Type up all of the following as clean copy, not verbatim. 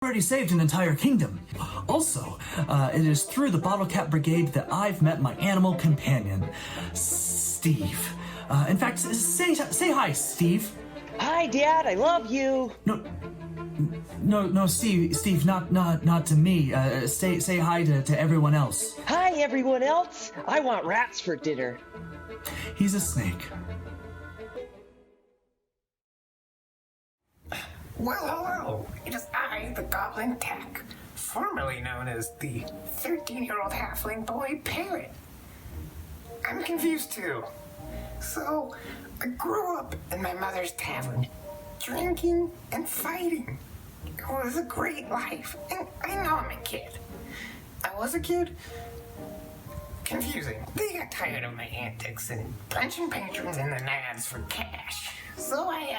already saved an entire kingdom. Also, it is through the Bottlecap Brigade that I've met my animal companion, Steve. In fact, say hi, Steve. Hi, Dad. I love you. No, Steve, not to me. Say hi to everyone else. Hi, everyone else. I want rats for dinner. He's a snake. Well, hello. It is I, the Goblin Tech, formerly known as the 13-year-old halfling boy parrot. I'm confused too. So, I grew up in my mother's tavern, drinking and fighting. It was a great life, and I know I'm a kid. I was a kid. Confusing. They got tired of my antics and punching patrons in the nads for cash. So I,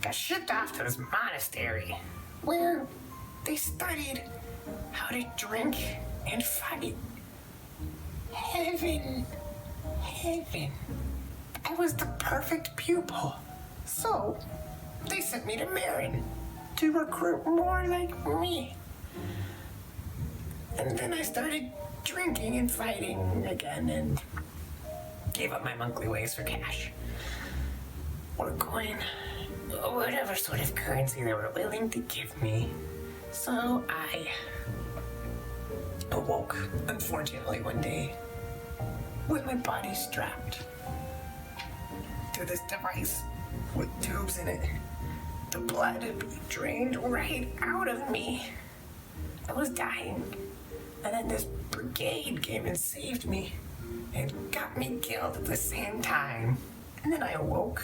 got shipped off to this monastery where they studied how to drink and fight. Heaven. I was the perfect pupil. So they sent me to Marin to recruit more like me. And then I started drinking and fighting again and gave up my monthly ways for cash. Or coin. Whatever sort of currency they were willing to give me. So I awoke, unfortunately, one day with my body strapped to this device with tubes in it. The blood had been drained right out of me. I was dying. And then this brigade came and saved me and got me killed at the same time. And then I awoke,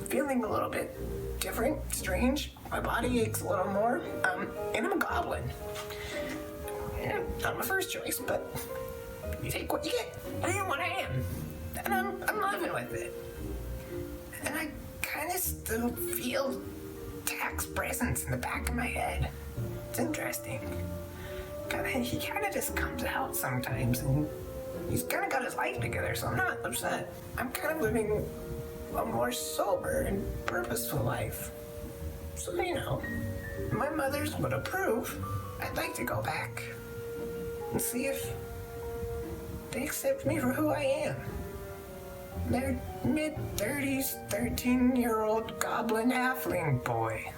feeling a little bit different, strange. My body aches a little more. And I'm a goblin. Yeah, not my first choice, but you take what you get. I am what I am. And I'm living with it. And I kind of still feel Tak's presence in the back of my head. It's interesting. He kind of just comes out sometimes, and he's kind of got his life together, so I'm not upset. I'm kind of living a more sober and purposeful life. So, my mothers would approve. I'd like to go back and see if they accept me for who I am. They're mid-30s, 13-year-old goblin halfling boy.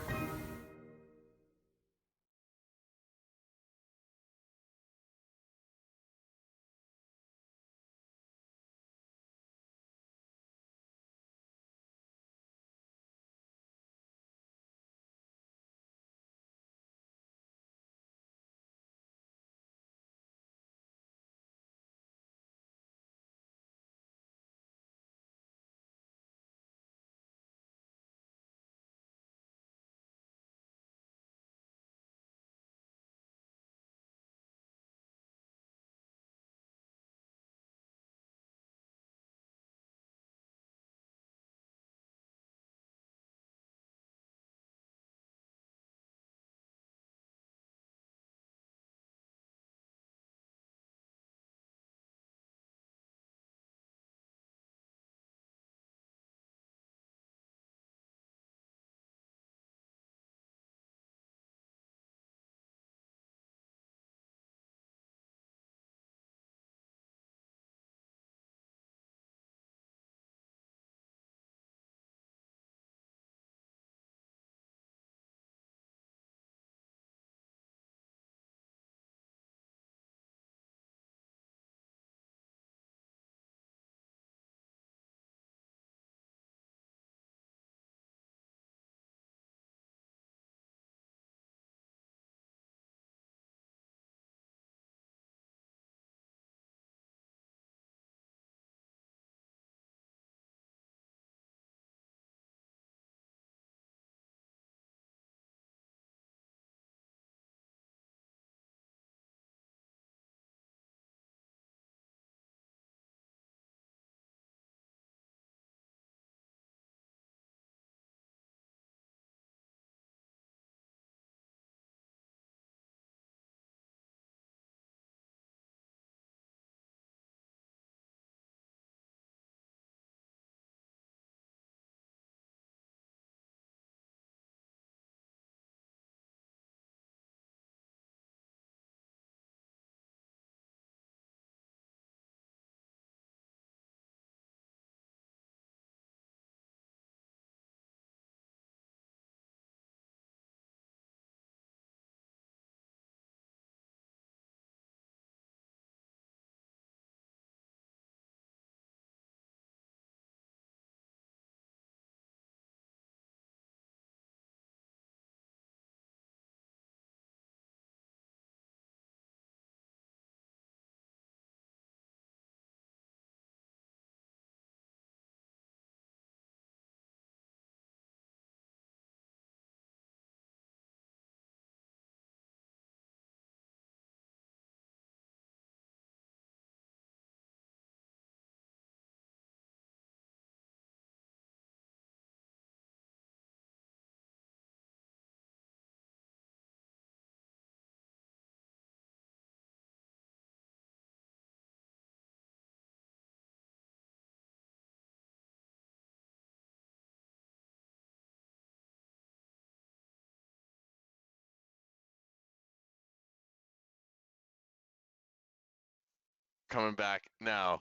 coming back now.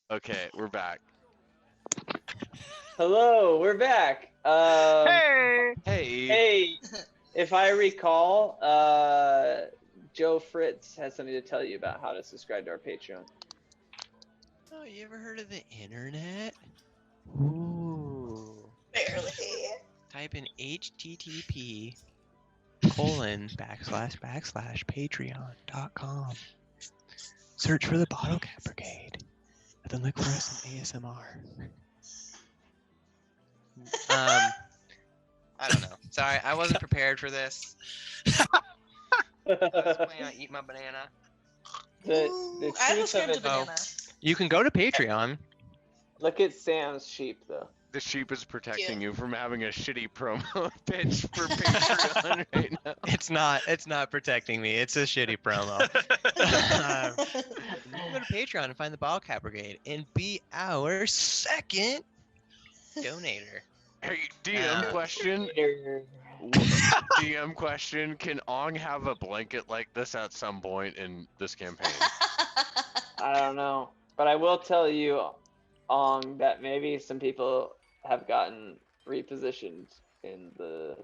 Okay, we're back. Hello, we're back. Hey! Hey, if I recall, Joe Fritz has something to tell you about how to subscribe to our Patreon. Oh, you ever heard of the internet? Ooh. Barely. Type in http://patreon.com. Search for the Bottlecap Brigade. And then look for us in ASMR. I don't know. Sorry, I wasn't prepared for this. I was planning on eating my banana. The I truth of subscribe to it, banana. You can go to Patreon. look at Sam's sheep though. The sheep is protecting Cute. you from having a shitty promo pitch for Patreon right now. It's not protecting me. It's a shitty promo. Go to Patreon and find the Bottlecap Brigade and be our second donator. Hey, DM question. DM question. Can Ong have a blanket like this at some point in this campaign? I don't know, but I will tell you, that maybe some people have gotten repositioned in the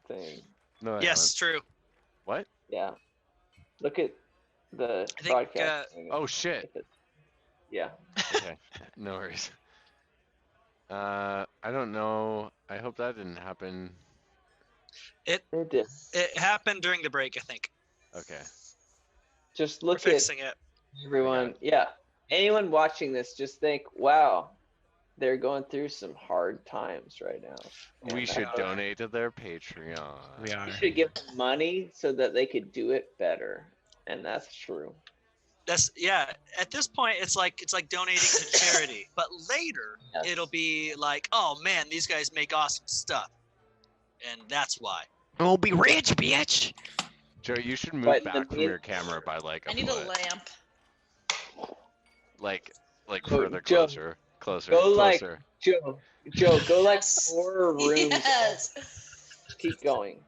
thing. No, I Yes, true. haven't. What? Yeah. Look at the I think, broadcast. Oh shit. Yeah. Okay. No worries. I don't know. I hope that didn't happen. It did. It happened during the break, I think. Okay. Just We're look at fixing it. everyone. Yeah. Anyone watching this, just think, wow, they're going through some hard times right now. We And should donate to their Patreon. We are. you should give them money so that they could do it better. And that's true. At this point, it's like donating to charity. But later, Yes. it'll be like, oh man, these guys make awesome stuff, and that's why. We'll be rich, bitch. Joe, you should move But back from your camera by like a I need a foot. lamp. Like Joe, further closer. Closer. Go like closer. Joe, go like Yes. 4 rooms. Yes. Keep going.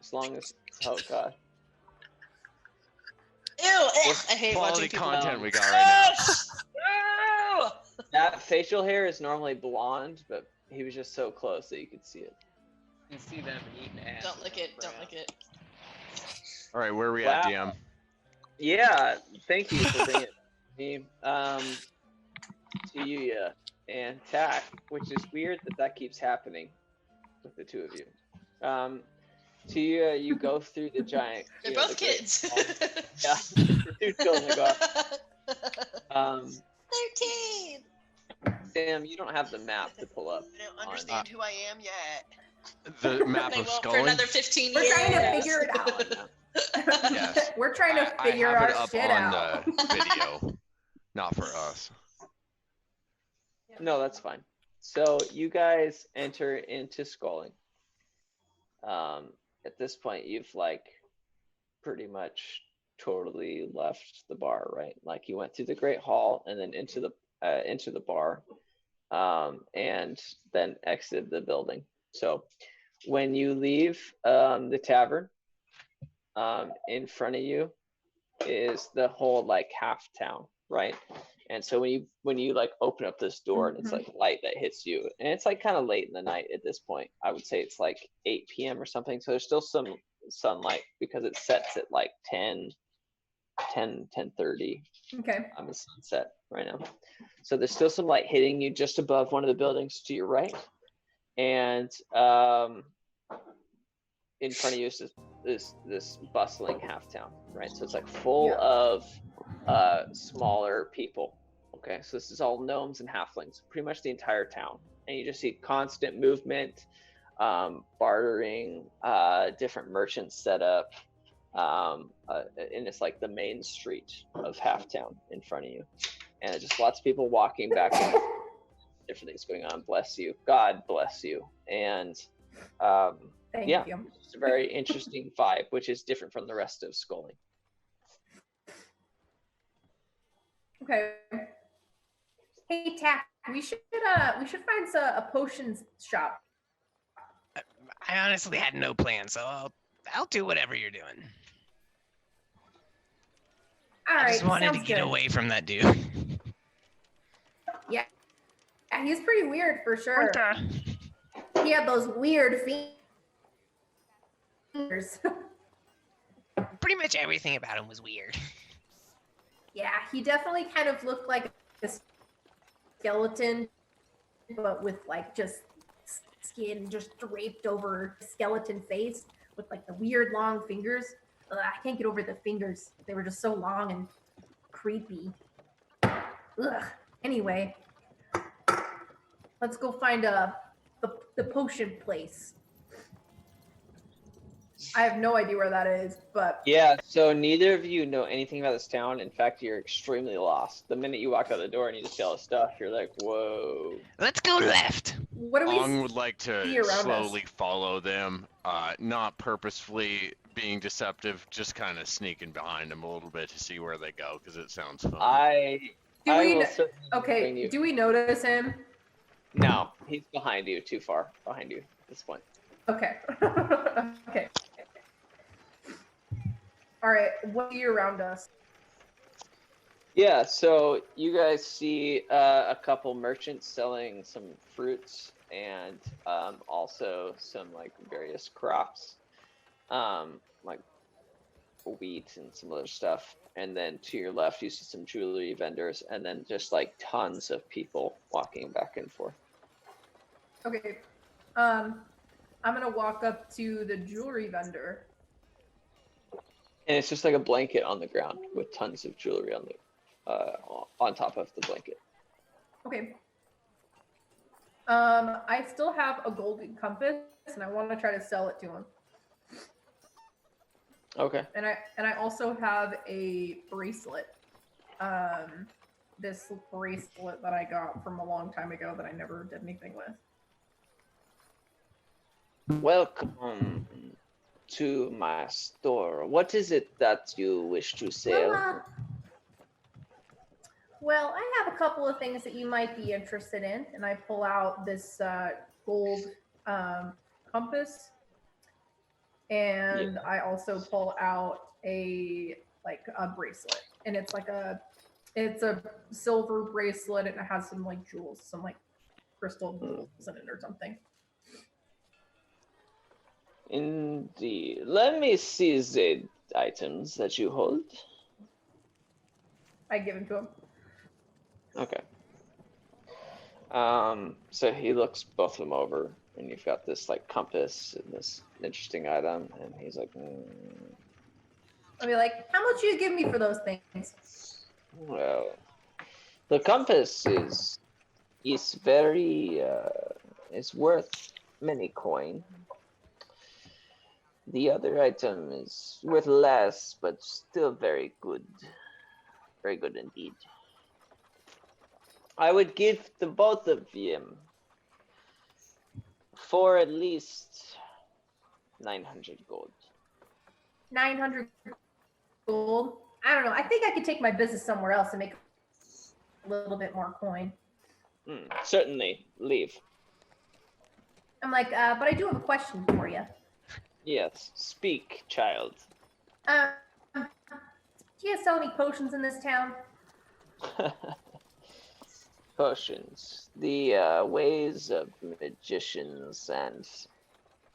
As long as oh god. Ew, I hate Quality watching people. content we got right now. Ew. That facial hair is normally blonde, but he was just so close that you could see it. You can see them eating ass. Don't lick it. Don't lick it. All right, where are we at, Wow. DM? Yeah, thank you for bringing me to you and Tack, which is weird that keeps happening with the two of you. To you, you go through the giant. They're you know, both the great kids. hall. Yeah, the two children go up. 13. Sam, you don't have the map to pull up. I don't understand who I am yet. The map I of won't for Sculling? another 15 We're years. trying to figure it out. Yes. We're trying to figure I have our it up shit on out. the video, not for us. No, that's fine. So you guys enter into Sculling. At this point, you've like pretty much totally left the bar, right? Like you went through the Great Hall and then into the bar, and then exited the building. So when you leave the tavern, in front of you is the whole like half town, right? And so when you like open up this door and it's like light that hits you, and it's like kind of late in the night at this point. I would say it's like 8 p.m. or something. So there's still some sunlight because it sets at like 10:30. Okay. On the sunset right now. So there's still some light hitting you just above one of the buildings to your right. And in front of you is this bustling half town, right? So it's like full of smaller people. Okay, so this is all gnomes and halflings, pretty much the entire town. And you just see constant movement, bartering, different merchants set up. And it's like the main street of half town in front of you. And just lots of people walking back and forth, different things going on. Bless you. God bless you. And Thank yeah, you. it's a very interesting vibe, which is different from the rest of Sculling. Okay. Hey, Tack, we should find a potions shop. I honestly had no plan, so I'll do whatever you're doing. All I right, just wanted to sounds get good. away from that dude. Yeah, he's pretty weird for sure. He had those weird fingers. Pretty much everything about him was weird. Yeah, he definitely kind of looked like a skeleton, but with like just skin just draped over skeleton face with like the weird long fingers. I can't get over the fingers. They were just so long and creepy. Ugh. Anyway, let's go find the potion place. I have no idea where that is, but Yeah, so neither of you know anything about this town. In fact, you're extremely lost. The minute you walk out the door and you just see all the stuff, you're like, whoa. Let's go left. what do we Ong would like see to around slowly us? follow them, not purposefully being deceptive, just kind of sneaking behind them a little bit to see where they go, because it sounds fun. I Do we will kn- certainly bring Okay, you. do we notice him? No, he's behind you, too far behind you at this point. Okay. Okay. All right, what are you around us? Yeah, so you guys see a couple merchants selling some fruits and also some like various crops, like wheat and some other stuff. And then to your left, you see some jewelry vendors, and then just like tons of people walking back and forth. Okay. I'm gonna walk up to the jewelry vendor. And it's just like a blanket on the ground with tons of jewelry on the on top of the blanket. Okay. I still have a golden compass, and I want to try to sell it to him. Okay. And I also have a bracelet. This bracelet that I got from a long time ago that I never did anything with. Welcome to my store. What is it that you wish to sell? Well, I have a couple of things that you might be interested in, and I pull out this gold compass, and I also pull out a bracelet, and it's a silver bracelet, and it has some like jewels, some like crystal jewels in it or something. Indeed. Let me see the items that you hold. I give them to him. Okay. So he looks both of them over, and you've got this like compass and this interesting item, and he's like, I'll be like, how much do you give me for those things? well, the compass is very is worth many coin. The other item is worth less, but still very good. Very good indeed. I would give the both of them for at least 900 gold. 900 gold? I don't know. I think I could take my business somewhere else and make a little bit more coin. Certainly, leave. I'm like, but I do have a question for you. Yes, speak, child. Do you guys sell any potions in this town? Potions. The ways of magicians and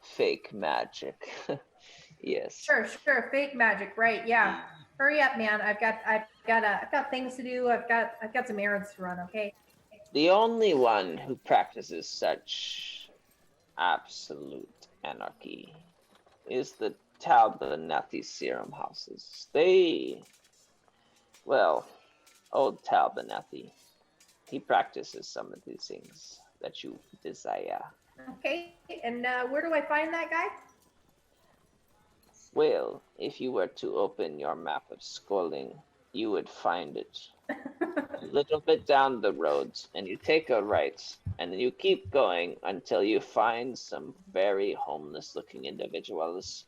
fake magic. Yes. Sure. Fake magic, right? Yeah. Hurry up, man. I've got things to do. I've got some errands to run. Okay. The only one who practices such absolute anarchy is the Talbanathi serum houses. Old Talbanathi, he practices some of these things that you desire. Okay. And where do I find that guy? Well, if you were to open your map of Skolling, you would find it a little bit down the road, and you take a right, and then you keep going until you find some very homeless-looking individuals.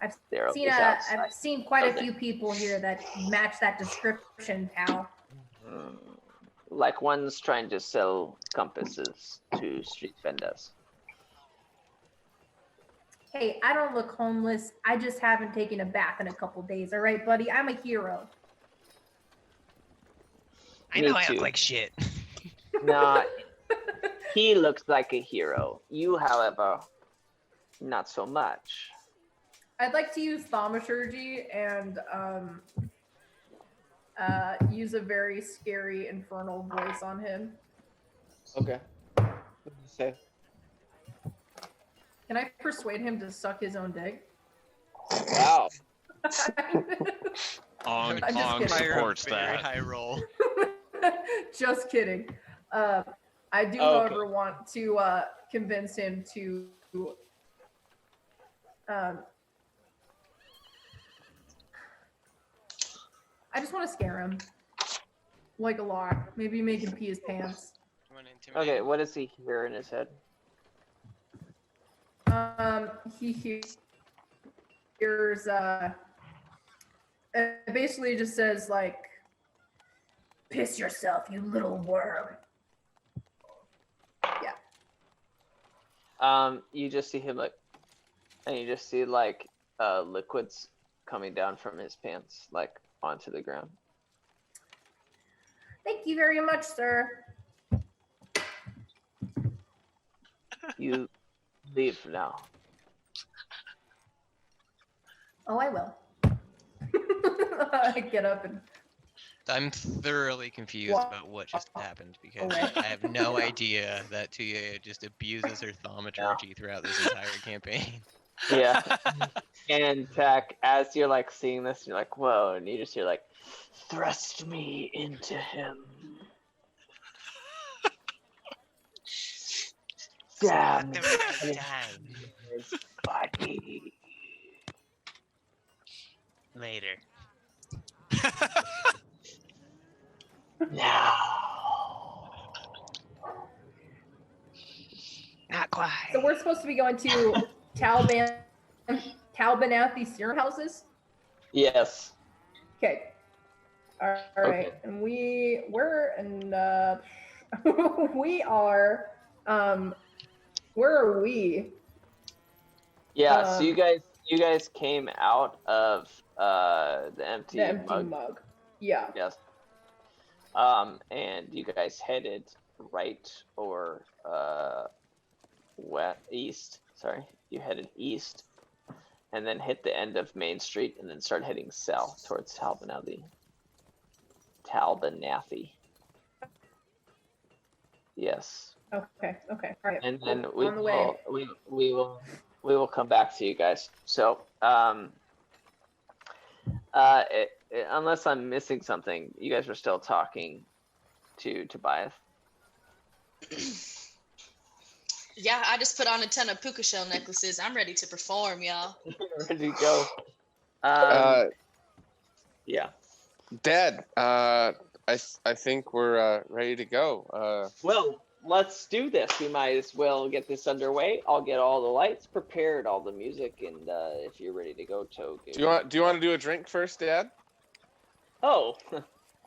I've outside seen quite a building. few people here that match that description, pal. Like one's trying to sell compasses to street vendors. Hey, I don't look homeless. I just haven't taken a bath in a couple days. All right, buddy? I'm a hero. I Me know I too. look like shit. Nah, he looks like a hero. You, however, not so much. I'd like to use thaumaturgy and use a very scary infernal voice on him. Okay. What did you say? Can I persuade him to suck his own dick? Wow. Ong I'm just kidding. supports Very that. high roll. Just kidding. I do, Okay. however, want to convince him to. I just want to scare him, like a lot. Maybe make him pee his pants. You wanna intimidate Okay, him? what does he hear in his head? He hears. It basically just says like, "Piss yourself, you little worm." You just see him like, and you just see like liquids coming down from his pants, like onto the ground. Thank you very much, sir. You leave now. Oh, I will. I get up and I'm thoroughly confused Walk about what just happened because away. I have no idea that Tuya just abuses her thaumaturgy throughout this entire campaign. Yeah. And Tech, as you're like seeing this, you're like, whoa, and you just hear like, thrust me into him. Damn Let the man die. his body. Later. Now. Not quite. So we're supposed to be going to Talbanathi serum houses. Yes. Okay. All right. Okay. And we're in we are where are we? Yeah, so you guys came out of the empty mug. Mug. Yeah. Yes. And you guys headed right or east. Sorry, you headed east, and then hit the end of Main Street, and then start heading south towards Talbanathi. Yes. Okay. Okay. All right. And then On the way. we will come back to you guys. So unless I'm missing something, you guys are still talking to Tobias. Yeah, I just put on a ton of puka shell necklaces. I'm ready to perform, y'all. Ready to go. Yeah. Dad, I think we're ready to go. Well, let's do this. We might as well get this underway. I'll get all the lights prepared, all the music, and if you're ready to go, Togu. Do you want to do a drink first, Dad? Oh,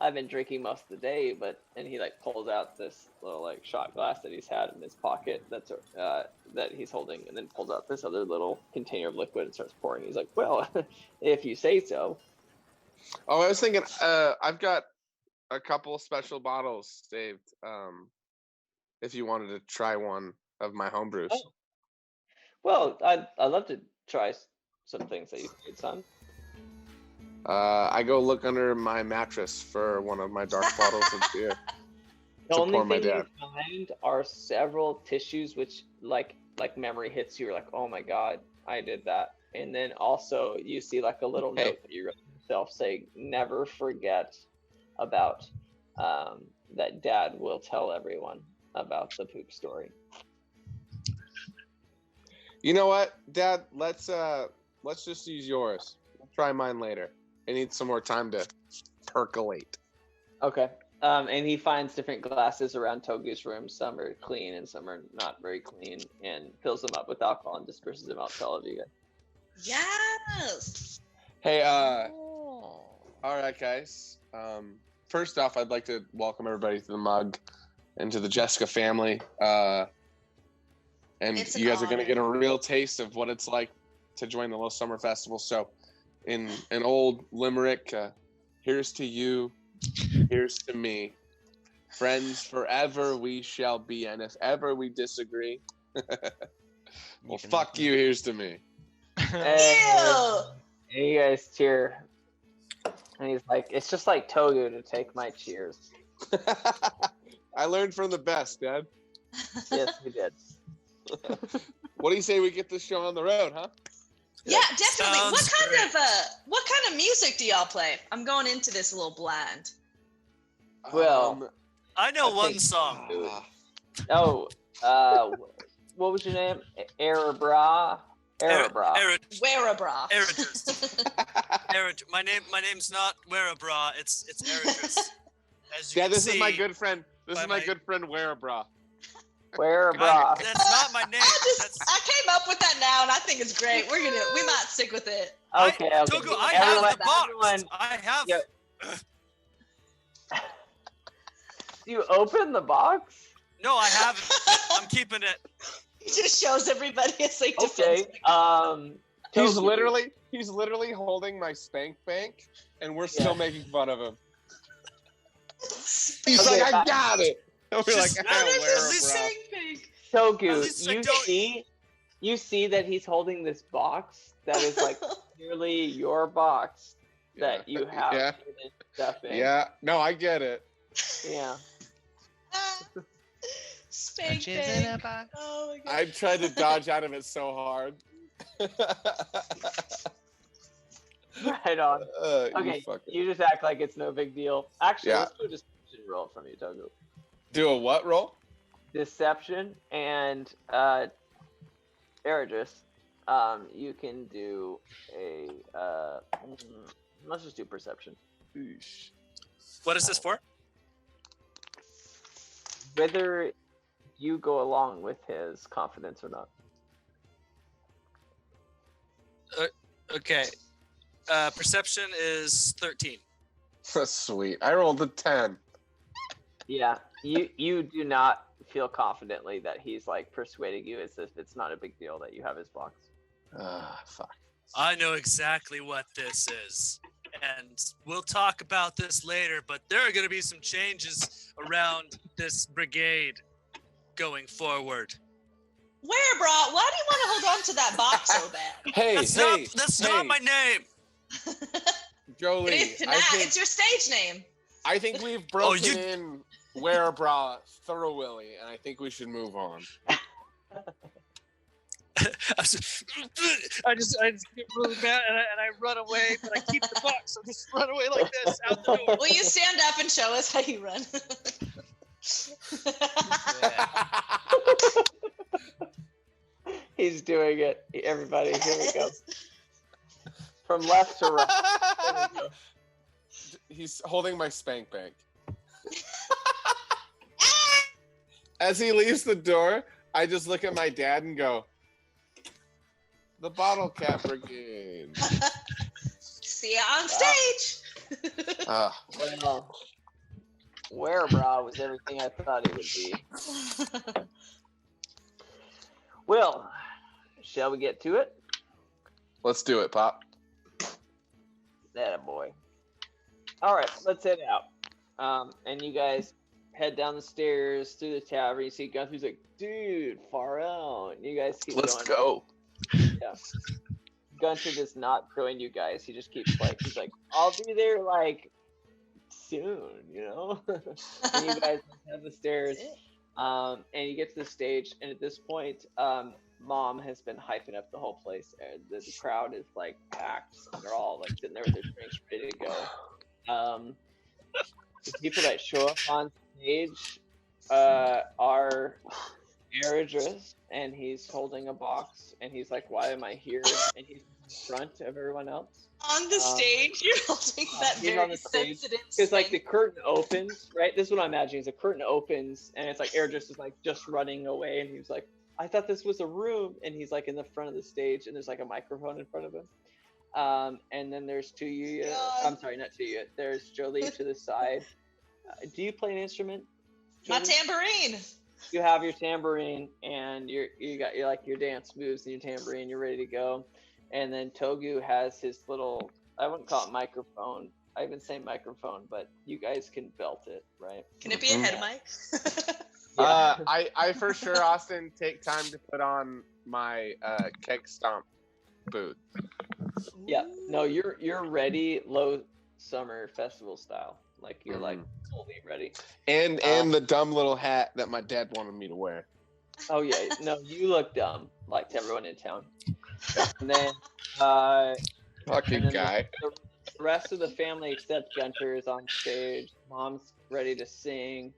I've been drinking most of the day, and he like pulls out this little like shot glass that he's had in his pocket that he's holding, and then pulls out this other little container of liquid and starts pouring. He's like, "Well, if you say so." Oh, I was thinking, I've got a couple special bottles saved. If you wanted to try one of my home brews. Oh. Well, I'd love to try some things that you made, son. I go look under my mattress for one of my dark bottles of beer. The to only pour my thing you dad. find are several tissues, which like memory hits you. You're like, oh my god, I did that. And then also you see like a little Hey. note that you wrote yourself saying, never forget about that Dad will tell everyone about the poop story. You know what, Dad? Let's just use yours. We'll try mine later. I need some more time to percolate. Okay. And he finds different glasses around Togu's room. Some are clean and some are not very clean, and fills them up with alcohol and disperses them out to all of you guys. Yes. Hey, all right, guys. First off, I'd like to welcome everybody to the mug and to the Jessica family. And It's an you guys are going to honor. get a real taste of what it's like to join the Little Summer Festival. So, in an old limerick, here's to you, here's to me, Friends forever we shall be, and if ever we disagree, well, can fuck you. Here's to me. And you guys cheer. And he's like, it's just like Togu to take my cheers. I learned from the best, Dad. Yes, we did. What do you say we get this show on the road, huh? Yeah, definitely. Sounds What kind of music do y'all play? I'm going into this a little blind. Well, I know I one think- song. Oh, what was your name? Erebra? Erebra. Wear a bra. My name's not Wear a Bra. It's Eritris. As you Yeah, can this see, is my good friend. This is by my my- good friend, Wear a Bra. Wear a bra. That's not my name. I came up with that now, and I think it's great. We might stick with it. Okay, okay. Togu, I have Everyone- the box. everyone- I have. Yeah. You open the box? No, I haven't. I'm keeping it. He just shows everybody it's like Okay. He's Togu. literally holding my spank bank, and we're still making fun of him. He's Okay, like, I got it. And we're Just- like, at Wear a least Bra. Togu, least I you don't- see that he's holding this box that is like clearly your box that you have Yeah. hidden stuff in. Yeah, no, I get it. Yeah. Spank Punches in a bank. box. Oh my god. I've tried to dodge out of it so hard. Right on. You Okay, fucker. you just act like it's no big deal. Actually, Yeah. let's do a deception roll from you, Togu. Do a what roll? Deception and Eregis, you can do a let's just do perception. Eesh. What is this for? Whether you go along with his confidence or not. Okay. Perception is 13. Sweet. I rolled a 10. Yeah, you do not feel confidently that he's like persuading you as if it's not a big deal that you have his box. Fuck. I know exactly what this is. And we'll talk about this later, but there are going to be some changes around this brigade going forward. Where, bro? Why do you want to hold on to that box so bad? Hey, That's not my name. Jolie. It is tonight. It's your stage name. I think we've broken in Wear a Bra thoroughly, and I think we should move on. I just get really mad and I run away, but I keep the box. I just run away like this out the door. Will you stand up and show us how you run? He's doing it. Everybody, here we go. From left to right. There we go. He's holding my spank bank. As he leaves the door, I just look at my dad and go, "The Bottlecap Brigade." See you on stage. Well, Werebra was everything I thought it would be. Well, shall we get to it? Let's do it, Pop. That boy. All right, let's head out. And you guys head down the stairs through the tavern. You see Gunther's like, dude, far out. And you guys keep Let's going. go. Yeah. Gunther does not join you guys. He just keeps like, he's like, I'll be there like soon, you know? And you guys have the stairs. And you get to the stage, and at this point, Mom has been hyping up the whole place. And the crowd is like packed. They're all like sitting there with their drinks ready to go. The people that show up on stage are Eredris, and he's holding a box, and he's like, "Why am I here?" And he's in front of everyone else. On the stage, you're holding that He's on very the stage. sensitive. Because like the curtain opens, right? This is what I'm imagining. Is the curtain opens, and it's like Eredris is like just running away, and he's like, "I thought this was a room," and he's like in the front of the stage, and there's like a microphone in front of him. And then there's Tuyu. I'm sorry, not Tuyu. There's Jolie to the side. Do you play an instrument? My Jolie? tambourine. You have your tambourine, and you got your dance moves and your tambourine. You're ready to go. And then Togu has his little, I wouldn't call it microphone, I've been saying microphone, but you guys can belt it, right? Can it be a head mic? I for sure, Austin, take time to put on my keg stomp boot. Yeah. No, you're ready, low summer festival style. Like you're like fully ready. And the dumb little hat that my dad wanted me to wear. Oh yeah, no, you look dumb, like to everyone in town. And then Fucking guy. The rest of the family except Gunter is on stage. Mom's ready to sing.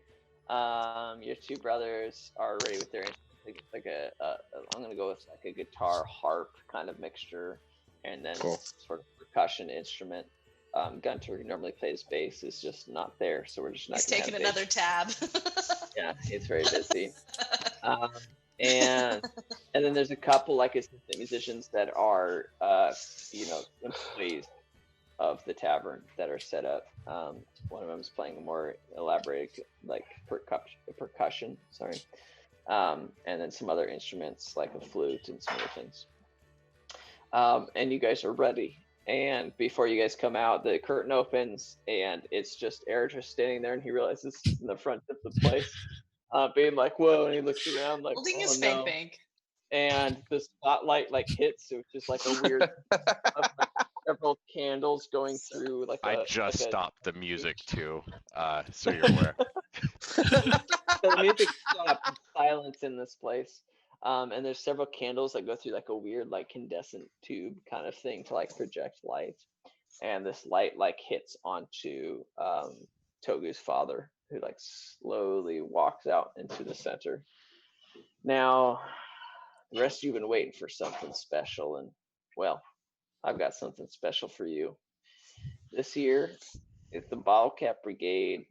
Your two brothers are ready with their instruments. Like I'm gonna go with like a guitar harp kind of mixture, and then sort of percussion instrument. Gunter, who normally plays bass, is just not there, so we're just not. He's taking another tab. Yeah, he's very busy. And then there's a couple like assistant musicians that are employees of the tavern that are set up. One of them is playing a more elaborate like percussion, and then some other instruments like a flute and some other things. And you guys are ready. And before you guys come out, the curtain opens and it's just Eric just standing there, and he realizes he's in the front of the place, being like, "Whoa!" And he looks around like, Holding "Oh his no!" bank. And the spotlight like hits, so it's just like a weird several candles going through like. I just stopped the music too, so you're aware. So the music stopped, silence in this place. And there's several candles that go through like a weird like incandescent tube kind of thing to like project light, and this light like hits onto Togu's father, who like slowly walks out into the center. Now the rest of you have been waiting for something special, and well, I've got something special for you. This year it's the Bottlecap Brigade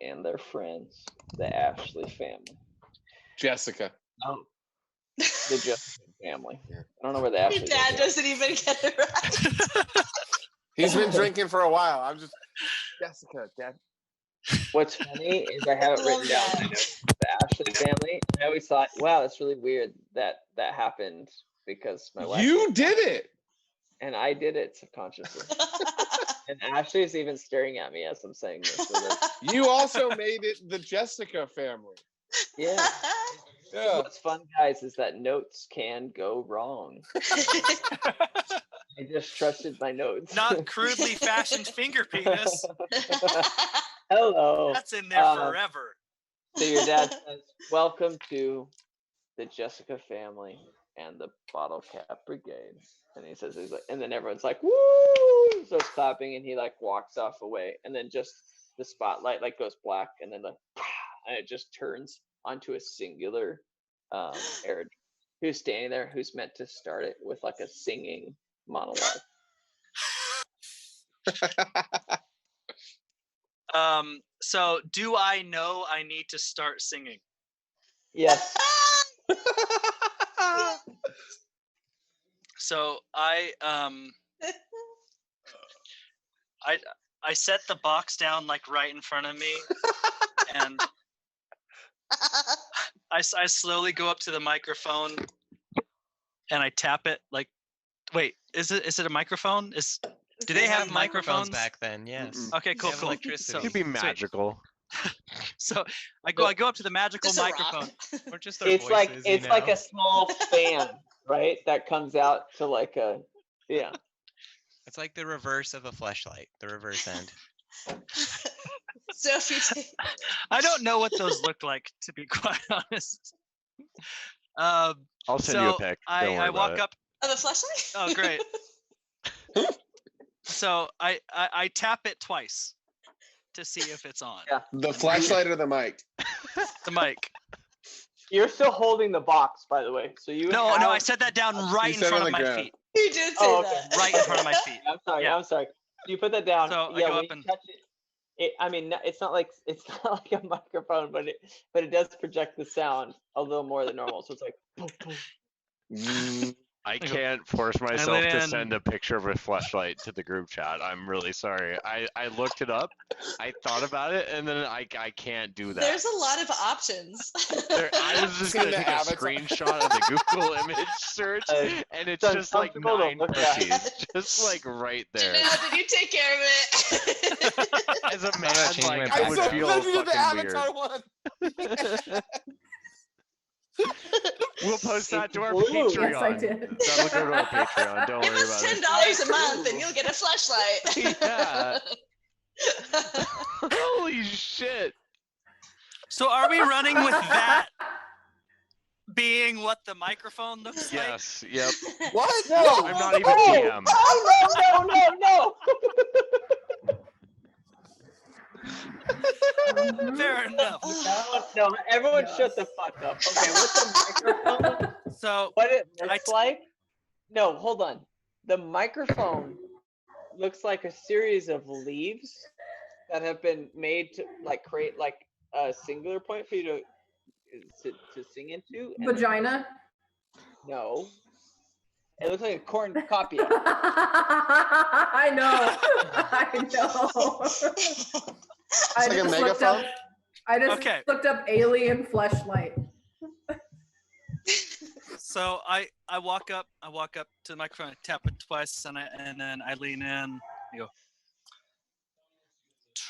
and their friends, the Ashley family. Jessica. Oh. The Jessica family. I don't know where the Ashley. Your dad doesn't even get it right. He's been drinking for a while. I'm just Jessica, Dad. What's funny is I have it written down. I know the Ashley family. I always thought, wow, that's really weird that happened because my wife. You did it. And I did it subconsciously. And Ashley's even staring at me as I'm saying this. So you also made it the Jessica family. Yeah. Yeah. What's fun, guys, is that notes can go wrong. I just trusted my notes. Not crudely fashioned finger penis. Hello. That's in there forever. So your dad says, "Welcome to the Jessica family and the Bottlecap Brigade." And he says, and then everyone's like, "Woo!" Starts clapping, and he like walks off away, and then just the spotlight like goes black, and then and it just turns onto a singular Eric, who's standing there, who's meant to start it with like a singing monologue. So do I know I need to start singing? Yes. So I set the box down like right in front of me, and I slowly go up to the microphone and I tap it like, wait, is it a microphone? Do they have microphones back then? Yes. Okay, cool. Electricity. It could be magical. So I go up to the magical microphone. Or just It's like a small fan, right? That comes out to like a It's like the reverse of a fleshlight, the reverse end. So if you take... I don't know what those look like, to be quite honest. I'll send you a pic. I walk up. Oh, the fleshlight? Oh, great. So I tap it twice to see if it's on. Yeah. The flashlight or the mic? The mic. You're still holding the box, by the way. So you. No, I set that down right in front of my feet. You did say that. Right in front of my feet. I'm sorry. You put that down. So yeah, I go when up and. Touch it, I mean, it's not like a microphone, but it does project the sound a little more than normal. So it's like. I can't force myself to then- send a picture of a fleshlight to the group chat. I'm really sorry. I looked it up. I thought about it, and then I can't do that. There's a lot of options. I was just Seen gonna the take a avatar. screenshot of the Google image search, and it's It's just like uncomfortable to 9 look at. pushies, just like right there. Janelle, did you take care of it? As a I'm man, not changing like my I I'm would so background. feel glad you did the fucking weird. Avatar one. We'll post that to our Blue. Patreon. Yes, I did. That'll go to our Patreon. Don't Give worry us about it. $10 a month and you'll get a flashlight. Yeah. Holy shit. So are we running with that being what the microphone looks Yes. Yep. What? No, I'm not even DM. no. like? Fair enough. No, everyone shut the fuck up. Okay, what's the microphone? So What it looks I- like? No, hold on. The microphone looks like a series of leaves that have been made to like create like a singular point for you to sing into. and- Vagina. No. It looks like a cornucopia. I know. I know. I like a just looked up. megaphone? I just Okay. looked up alien fleshlight. So I walk up to the microphone, I tap it twice, and then I lean in. I go,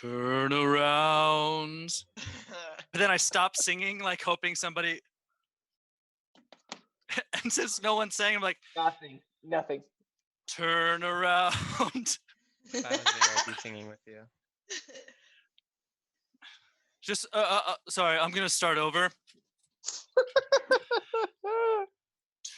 turn around. But then I stop singing, like hoping somebody. And since no one's saying, I'm like, Nothing. turn around. If I was there, I'd be singing with you. Just sorry, I'm gonna start over.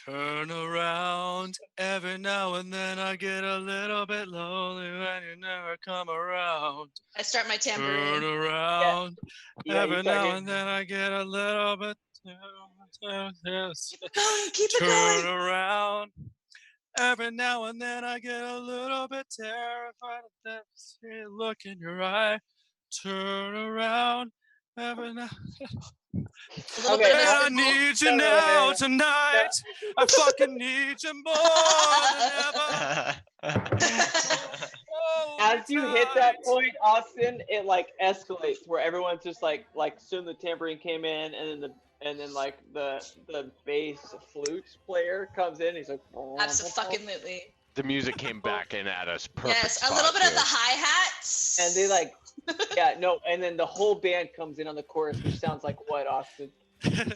Turn around. Every now and then I get a little bit lonely when you never come around. I start my Turn tambourine. around. Yeah, you Every start now hitting- and then I get a little bit. Keep it Turn going. around. Every now and then I get a little bit terrified of that look in your eye. Turn around. Every now. A little Okay, bit of And I a need you No, no, no, now no. tonight. I fucking need you more than ever. Oh, As you hit that tonight. point, Austin, it like escalates where everyone's just like soon the tambourine came in, and then like the bass flute player comes in. He's like, Absolutely. The music came back in at us. Perfect. Yes, a little spot, bit of too. the hi-hats. and they like, yeah, no, and then the whole band comes in on the chorus, which sounds like what, Austin? And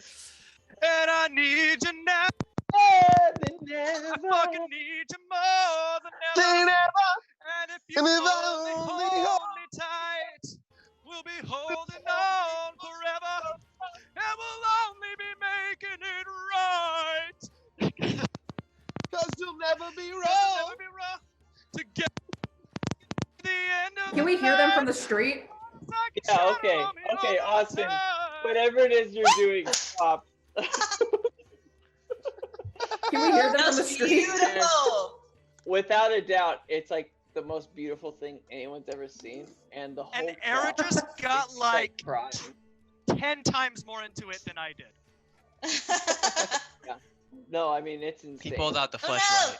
I need you now. I fucking need you more than ever. And if you only hold me tight, we'll be holding on forever. And we'll only be making it right. Cause you'll never be It'll wrong. never be wrong to get to the end of Can we hear them from the street? Yeah, okay, Austin, whatever it is you're doing, stop. Can we hear them from the That's street? beautiful. Without a doubt, it's like the most beautiful thing anyone's ever seen, and the whole And Era crowd just got is, like crying. 10 times more into it than I did. No, I mean it's insane. He pulled out the Oh, no. flashlight.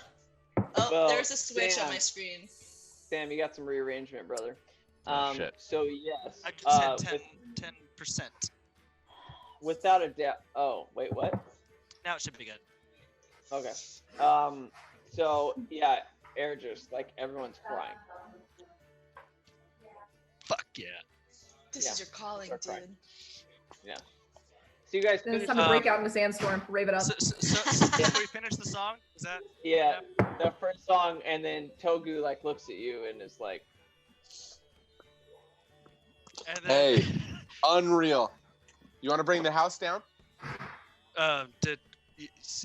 Oh, Well, there's a switch damn. on my screen. Sam, you got some rearrangement, brother. Oh, shit. So yes, I just with- said 10%. without a doubt. Oh, wait, what? Now it should be good. Okay. So yeah, air just like everyone's crying. Fuck yeah. This Yeah, is your calling, start crying. dude. So you guys Then it's finished. time to break out in a sandstorm. Rave it up. So before we finish the song, is that? Yeah, the first song, and then Togu like looks at you and is like, And then, Hey, unreal. You want to bring the house down?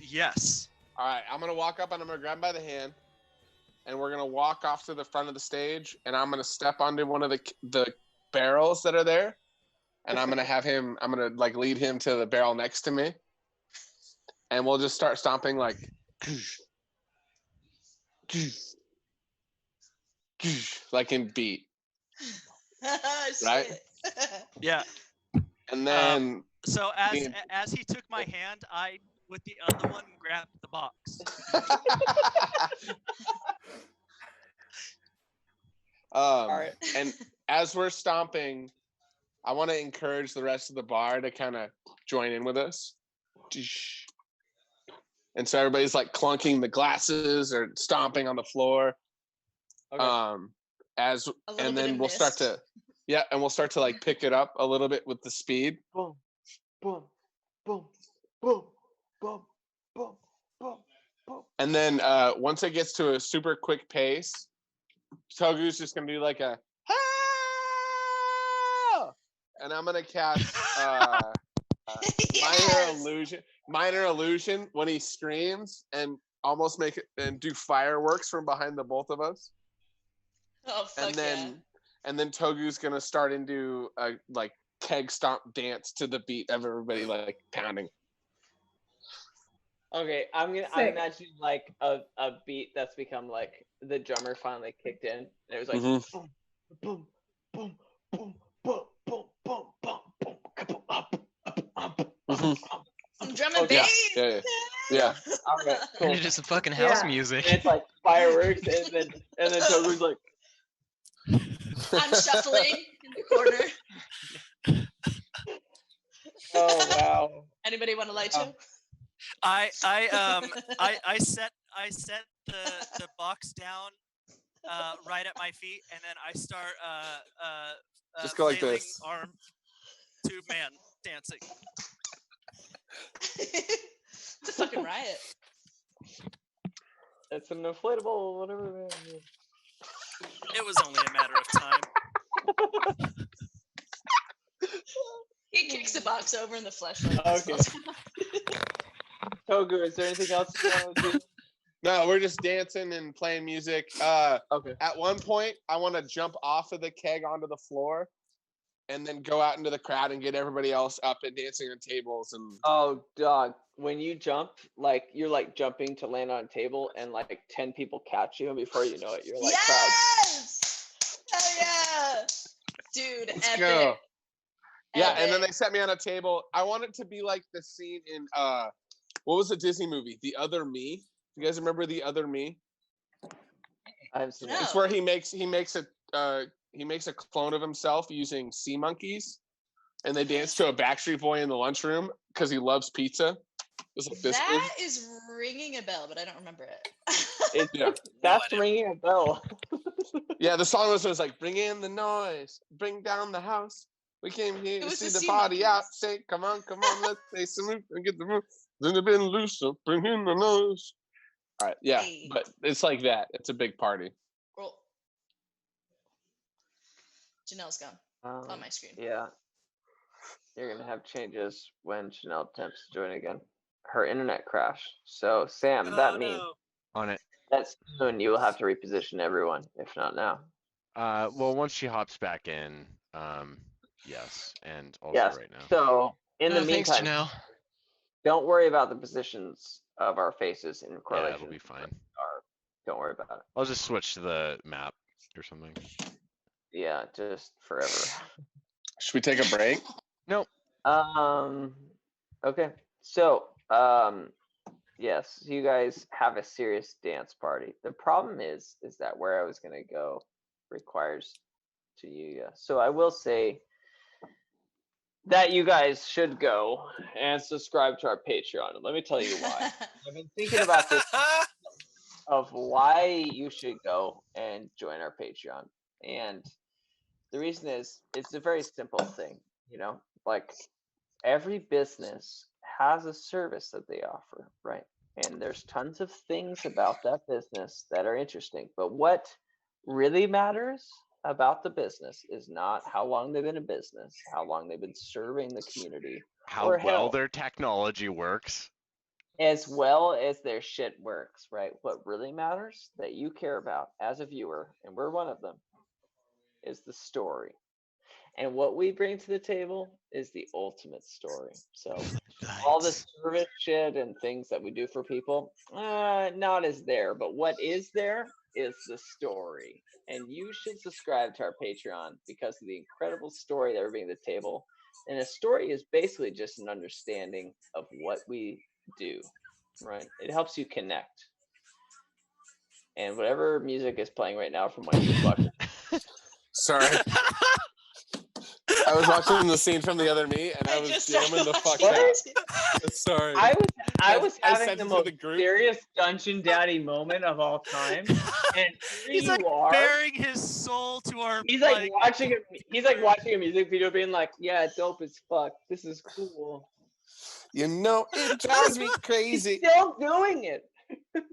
Yes. All right, I'm gonna walk up and I'm gonna grab him by the hand, and we're gonna walk off to the front of the stage, and I'm gonna step onto one of the barrels that are there, and I'm gonna have him. I'm gonna like lead him to the barrel next to me, and we'll just start stomping like, like in beat, right? Shit. yeah. And then So Me and- as he took my hand, I with the other one and grabbed the box. And as we're stomping, I want to encourage the rest of the bar to kind of join in with us. And so everybody's like clunking the glasses or stomping on the floor. Okay. And then we'll start to like pick it up a little bit with the speed. Boom, boom, boom, boom, boom, boom, boom, boom. And then once it gets to a super quick pace, Togu's just gonna do like a and I'm gonna cast minor illusion when he screams and almost make it and do fireworks from behind the both of us. Oh, fuck and then Togu's gonna start into a like keg stomp dance to the beat of everybody like pounding. Okay, I'm imagining like a beat that's become like the drummer finally kicked in. And it was like boom, boom, boom, boom, boom, boom, boom, boom, boom, boom, up, Some drum and bass. Yeah. All right, cool. It's just fucking house music. And it's like fireworks, and then Togu's like, I'm shuffling in the corner. oh wow. Anybody want to light you? I set the box down right at my feet, and then I start just go like flailing this. Arm to man dancing. It's a fucking riot. It's an inflatable, whatever. Man. It was only a matter of time. He kicks the box over and the flashlight. Okay. Togu, is there anything else you want to do? No, we're just dancing and playing music. Okay. At one point, I want to jump off of the keg onto the floor, and then go out into the crowd and get everybody else up and dancing on tables. And Oh, dog! When you jump, like you're like jumping to land on a table, and like 10 people catch you, and before you know it, you're like, yes! Hell yeah! Dude, let's epic. go. Yeah, Epic. and then they set me on a table. I want it to be like the scene in what was the Disney movie, The Other Me? You guys remember The Other Me? I've seen No. It's where he makes a clone of himself using sea monkeys, and they dance to a Backstreet Boy in the lunchroom because he loves pizza. It's like this. That is ringing a bell, but I don't remember it. That's ringing a bell. Yeah, the song was like, "Bring in the noise, bring down the house. We came here to see the party out. Say, come on, let's say some move and get the move. Then they've been loose, so bring in the noise." All right, yeah, Hey. but it's like that. It's a big party. Roll. Janelle's gone on my screen. Yeah. You're going to have changes when Chanel attempts to join again. Her internet crashed. So, Sam, that means On it. that soon you will have to reposition everyone, if not now. Well, once she hops back in, yes, and also Yes. right now. So, in the Thanks, meantime, Janelle. don't worry about the positions of our faces in Yeah, correlation. it'll be fine. Don't worry about it. I'll just switch to the map or something. Yeah, just forever. Should we take a break? Nope. Okay. So, yes, you guys have a serious dance party. The problem is that where I was gonna go requires to you. Yeah. So I will say that you guys should go and subscribe to our Patreon. And let me tell you why. I've been thinking about this of why you should go and join our Patreon. And the reason is it's a very simple thing, you know, like every business has a service that they offer, right? And there's tons of things about that business that are interesting. But what really matters about the business is not how long they've been in business, how long they've been serving the community, How or well hell, their technology works. as well as their shit works, right? What really matters that you care about as a viewer, and we're one of them, is the story. And what we bring to the table is the ultimate story. So all the service shit and things that we do for people, not as there. But what is there is the story. And you should subscribe to our Patreon because of the incredible story that we're bringing to the table. And a story is basically just an understanding of what we do, right? It helps you connect. And whatever music is playing right now from one of your buckets. Sorry. I was watching the scene from The Other Me, and I was jamming the fuck out. Sorry. I was having sent the it to most the group. serious Dungeon Daddy moment of all time, and here He's you like are. bearing his soul to our. He's like watching a music video, being like, "Yeah, dope as fuck. This is cool." You know, it drives me crazy. He's still doing it. Here,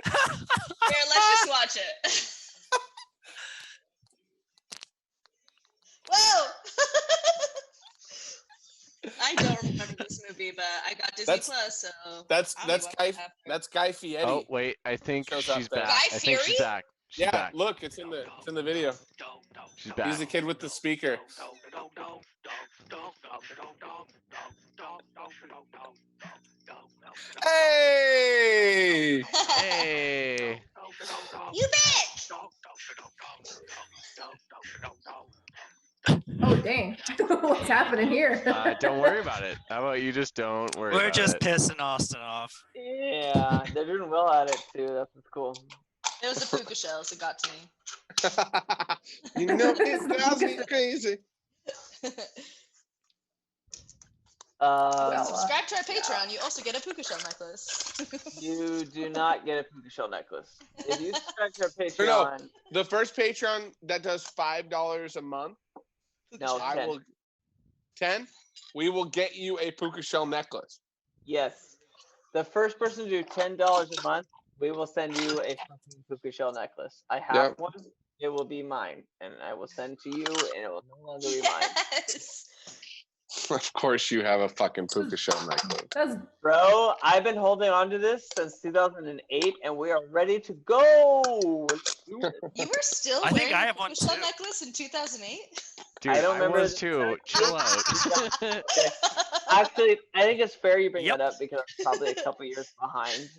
let's just watch it. Whoa! I don't remember this movie, but I got Disney Plus, so That's I don't know what Guy. happened. That's Guy Fieri. Oh wait, I think Shows up she's there. back. Guy I think she's Fieri? back. She's Yeah, back. look, it's in the video. She's back. He's the kid with the speaker. Hey! Hey! You bitch! Oh dang! What's happening here? Don't worry about it. How about you just don't worry We're about just it? pissing Austin off. Yeah, they're doing well at it too. That's what's cool. It was the puka shells that got to me. You know, it drives me crazy. Subscribe to our Patreon. You also get a puka shell necklace. You do not get a puka shell necklace. If you subscribe to our Patreon, No, the first Patreon that does $5 a month, no, I 10. will 10. We will get you a puka shell necklace. Yes, the first person to do $10 a month, we will send you a fucking puka shell necklace. I have one. It will be mine, and I will send to you, and it will no longer be mine. Yes. Of course, you have a fucking puka shell necklace. Bro, I've been holding on to this since 2008, and we are ready to go. You were still I think wearing I a have one puka shell too. necklace in 2008? Dude, I don't remember was the too. Chill out. Actually, I think it's fair you bring that up because I'm probably a couple years behind,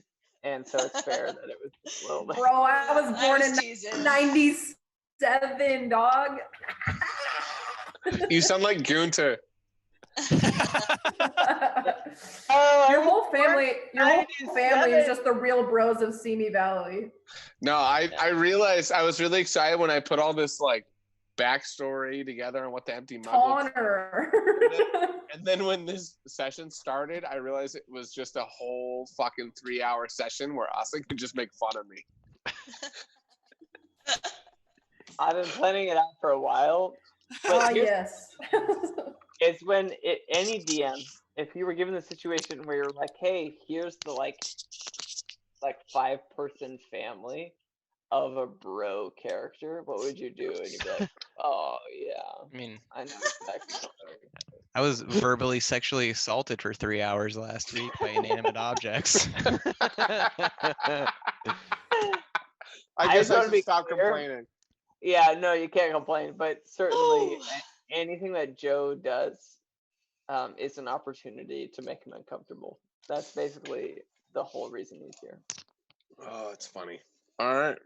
and so it's fair that it was just a little bit. Bro, I was born in teasing. 97, dog. You sound like Gunter. Your whole family is just the real bros of Simi Valley. No, I realized I was really excited when I put all this like backstory together on what the empty mug looks like. And then when this session started, I realized it was just a whole fucking 3-hour session where Austin could just make fun of me. I've been planning it out for a while. But yes. It's when any DM, if you were given the situation where you're like, hey, here's the like 5-person family of a bro character, what would you do? And you'd be like, oh yeah. I mean, I know exactly. I was verbally sexually assaulted for 3 hours last week by inanimate objects. I guess I should stop clear. complaining. Yeah, no, you can't complain, but certainly anything that Joe does is an opportunity to make him uncomfortable. That's basically the whole reason he's here. Oh, it's funny. All right.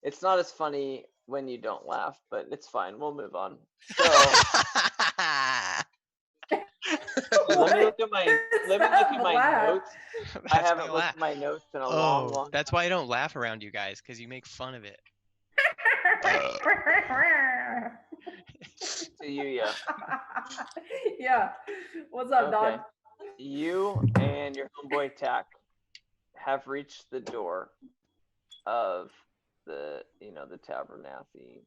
It's not as funny when you don't laugh, but it's fine. We'll move on. So, let me look at my notes. I haven't looked at my notes in a long That's why I don't laugh around you guys, because you make fun of it. To you, yeah. Yeah. What's up, dog? You and your homeboy Tack have reached the door of the Tabernathy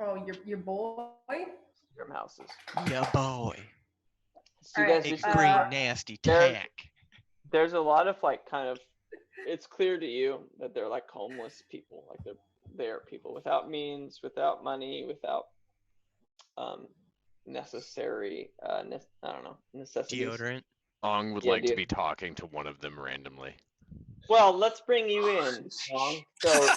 Oh, your boy? houses. Yeah, boy. So you guys Big reached green nasty tack. There's a lot of it's clear to you that they're like homeless people, like they're people without means, without money, without necessary necessities. Deodorant. Ong would like to be talking to one of them randomly. Well, let's bring you in, Ong. So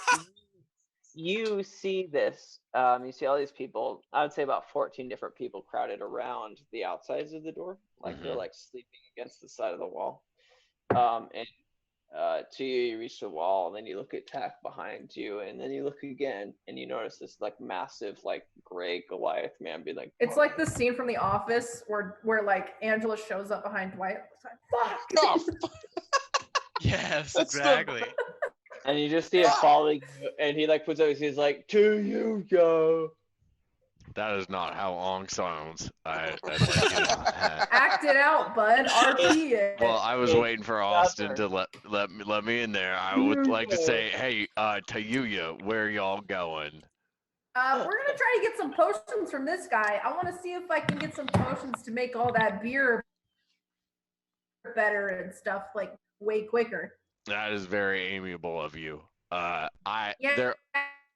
you see this. You see all these people. I would say about 14 different people crowded around the outsides of the door, like they're like sleeping against the side of the wall. And to you, you reach the wall, and then you look at Tack behind you, and then you look again, and you notice this like massive, like gray Goliath man be like. It's like the scene from The Office where like Angela shows up behind Dwight. It's like, fuck. Oh, Yes, That's the- exactly. And you just see it falling, and he like puts up his hands like, "To you go." That is not how Ong sounds. I'd like you to know that. Act it out, bud. RP it. Well, I was waiting for Austin to let me in there. I would like to say, hey, Tayuya, where y'all going? We're gonna try to get some potions from this guy. I want to see if I can get some potions to make all that beer better and stuff like way quicker. That is very amiable of you. Yeah. There.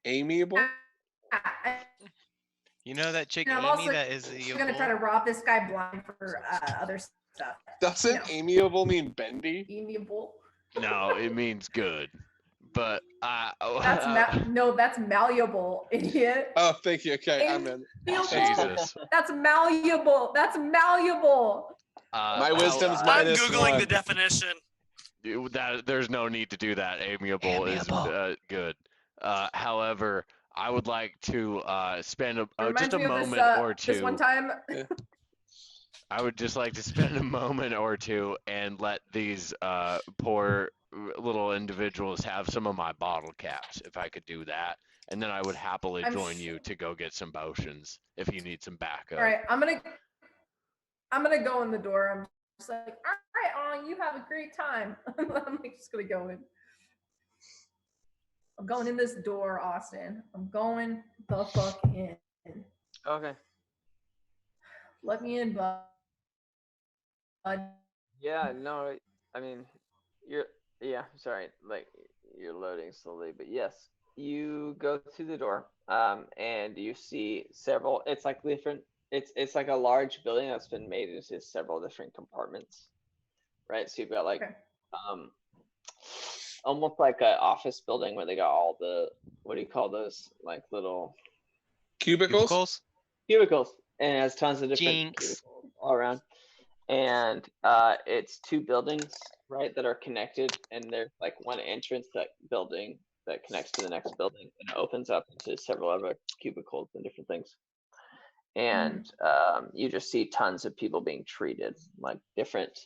amiable. You know that chick And I'm Amy also that is the gonna try to rob this guy blind for other stuff. Doesn't amiable mean bendy? Amiable. No, it means good. But That's malleable, idiot. Oh, thank you. Okay, I'm in. Jesus. That's malleable. That's malleable. My wisdom's I'm minus googling one. the definition. There's no need to do that. Amiable is good. However, I would like to spend just a moment or two. This one time. I would just like to spend a moment or two and let these poor little individuals have some of my bottle caps, if I could do that. And then I would happily join you to go get some potions if you need some backup. All right, I'm gonna go in the door. I'm just like, all right, you have a great time. I'm just gonna go in. I'm going in this door, Austin. I'm going the fuck in. Okay. Let me in, bud. Yeah, no, I mean, sorry, like you're loading slowly, but yes, you go through the door, and you see several. It's like different. It's like a large building that's been made into several different compartments, right? So you've got like, almost like an office building where they got all the, what do you call those, like little Cubicles? Cubicles, and it has tons of different Jinx. cubicles all around. And it's two buildings, right, that are connected, and there's like one entrance to that building that connects to the next building, and it opens up into several other cubicles and different things. And you just see tons of people being treated, like different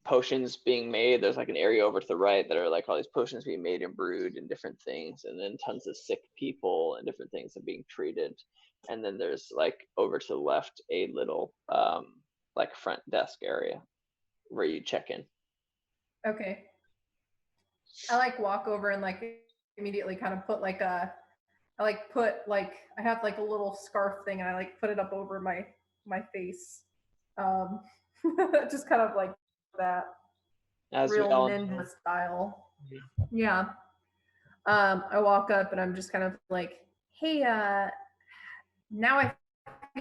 potions being made. There's like an area over to the right that are like all these potions being made and brewed and different things, and then tons of sick people and different things are being treated. And then there's like over to the left a little like front desk area where you check in. Okay. I like walk over and like immediately kind of put like a, I have like a little scarf thing, and I like put it up over my face. Just kind of like that. As real we all ninja know. style. Yeah. I walk up and I'm just kind of like, hey, now I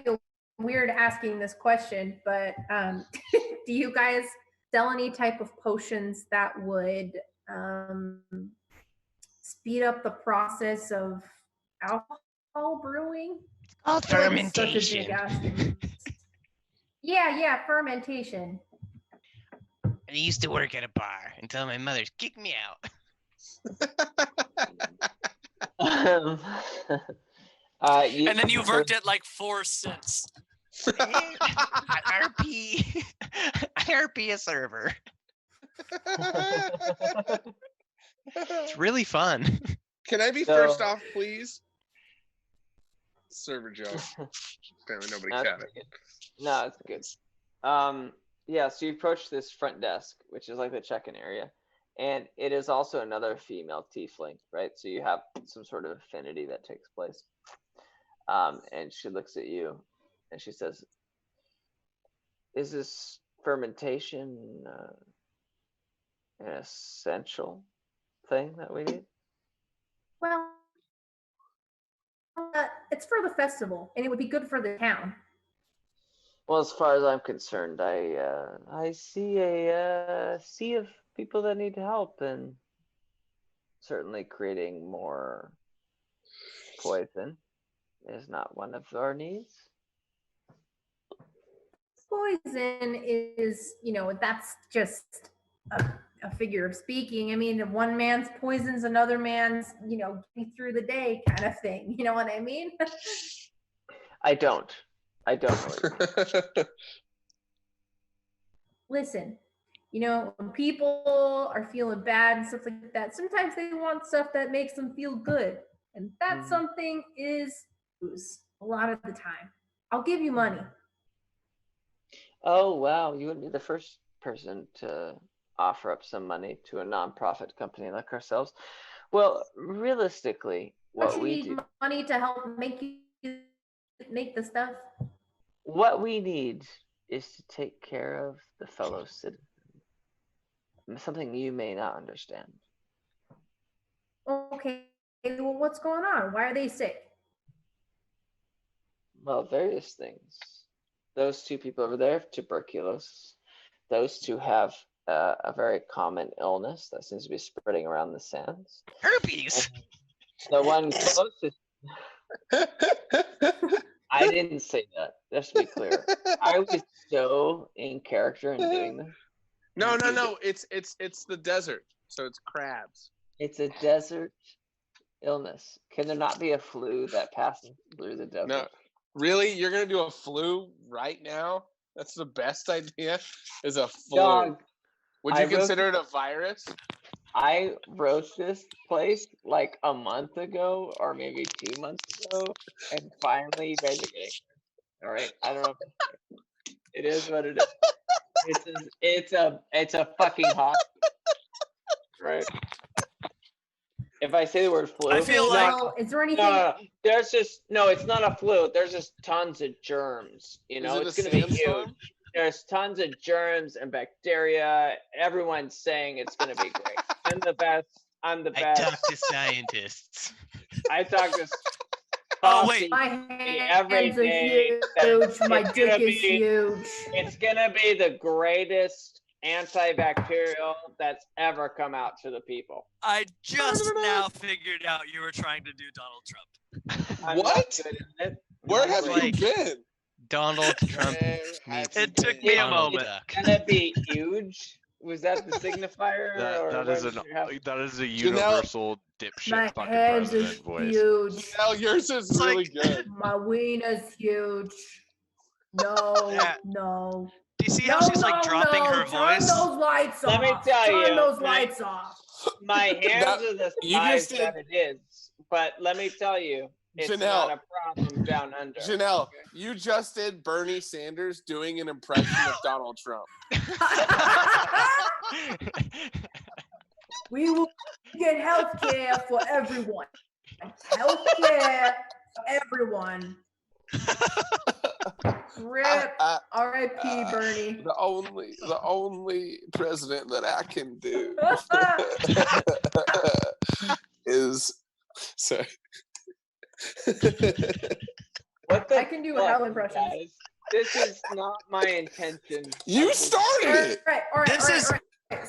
feel weird asking this question, but do you guys sell any type of potions that would speed up the process of alcohol brewing? Oh, fermentation. Yeah, fermentation. I used to work at a bar until my mother kicked me out. And then you've worked at like 4 since. IRP a server. It's really fun. Can I be first off, please? Server joke. Apparently nobody caught it. No, it's good. Yeah, so you approach this front desk, which is like the check-in area, and it is also another female tiefling, right? So you have some sort of affinity that takes place. And she looks at you, and she says, "Is this fermentation an essential thing that we need?" Well, it's for the festival, and it would be good for the town. Well, as far as I'm concerned, I see a sea of people that need help, and certainly creating more poison is not one of our needs. Poison is, that's just a figure of speaking. I mean, one man's poison's another man's, get me through the day kind of thing. You know what I mean? I don't know what you mean. Listen, when people are feeling bad and stuff like that, sometimes they want stuff that makes them feel good. And that something is booze a lot of the time. I'll give you money. Oh, wow. You wouldn't be the first person to offer up some money to a nonprofit company like ourselves. Well, realistically, Don't what you we need do, money to help make the stuff? what we need is to take care of the fellow citizen. Something you may not understand. Okay, well, what's going on? Why are they sick? Well, various things. Those two people over there have tuberculosis. Those two have a very common illness that seems to be spreading around the sands. Herpes. The one closest. I didn't say that. Just to be clear, I was so in character in doing this. No. It's the desert, so it's crabs. It's a desert illness. Can there not be a flu that passes through the desert? No, really, you're gonna do a flu right now? That's the best idea. Is a flu. Dog, Would you consider it a virus? I wrote this place like a month ago or maybe 2 months ago, and finally you guys are getting it. All right, I don't know. It is what it is. It's a fucking hospital, right? If I say the word flu, I feel like is there anything? no. There's just it's not a flu. There's just tons of germs. Is It's it gonna be sandstorm? huge. There's tons of germs and bacteria. Everyone's saying it's gonna be great. I'm the best. I'm the I best. talk to scientists. I talk to Oh, wait. My every hands are day. huge. My It's dick gonna is be- huge. It's gonna be the greatest antibacterial that's ever come out to the people. I just now figured out you were trying to do Donald Trump. I'm not What? good at it. Where I'm have not you good. been? Donald Trump Where meets have It you took been? me a Donald moment. Duck. It's gonna be huge. Was that the signifier? or That what is did you have? that is a Janelle- universal dipshit My fucking hands is president voice. huge. Hell, yours is It's really like- good. My wiener's huge. No, Yeah. no. Do you see how she's like dropping her Turn voice? those lights Let off. me tell Turn you, those my- lights off. My hands are the you size just that it is, but let me tell you, it's Janelle. not a problem down under. Janelle, you just did Bernie Sanders doing an impression of Donald Trump. We will get health care for everyone. Health care for everyone. Rip. R.I.P. Bernie. The only president that I can do is sorry. What the I can do fuck, hell impressions. guys? This is not my intention. You started it. All right. This is-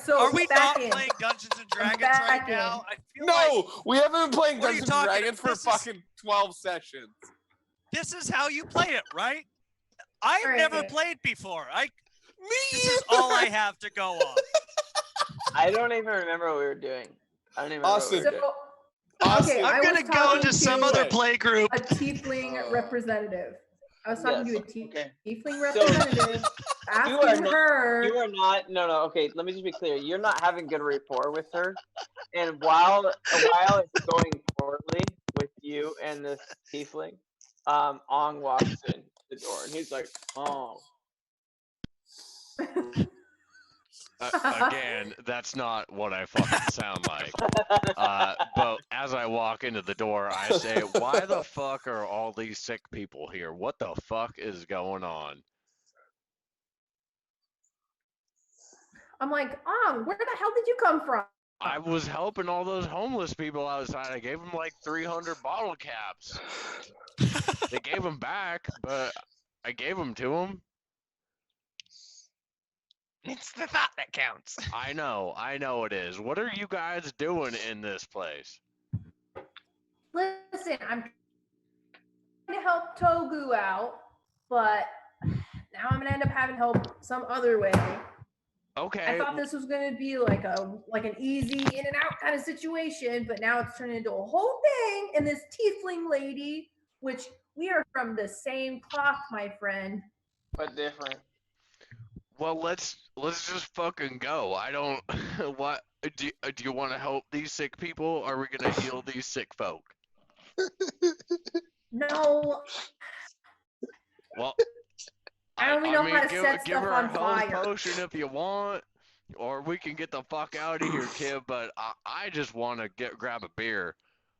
So Are we back not in. playing Dungeons and Dragons back right in. now? I feel like No, we haven't been playing What are you Dungeons and talking Dragons for about? This is- fucking 12 sessions. this is how you play it, right? I've Alright, never good. played before. Me This is all I have to go on. I don't even remember what we were doing. I don't even Austin. remember what we were So, doing. Austin, okay, I'm I gonna was go talking to some other play group. a tiefling representative. I was talking Yes, to a okay. tiefling So- representative, asking her. You are not. No. Okay. Let me just be clear. You're not having good rapport with her, and while it's going poorly with you and this tiefling, Ong walks in the door and he's like, "Oh, Again, that's not what I fucking sound like. But as I walk into the door, I say, "Why the fuck are all these sick people here? What the fuck is going on?" I'm like, where the hell did you come from? I was helping all those homeless people outside. I gave them like 300 bottle caps. They gave them back, but I gave them to them. It's the thought that counts. I know it is. What are you guys doing in this place? Listen, I'm trying to help Togu out, but now I'm gonna end up having help some other way. Okay. I thought this was gonna be like an easy in and out kind of situation, but now it's turned into a whole thing. And this tiefling lady, which we are from the same cloth, my friend. But different. Well, let's just fucking go. I don't. What do you want to help these sick people? Or are we gonna heal these sick folk? No. Well, I only know how to set give stuff her on a health fire. potion if you want, or we can get the fuck out of here, kid. But I just want to grab a beer.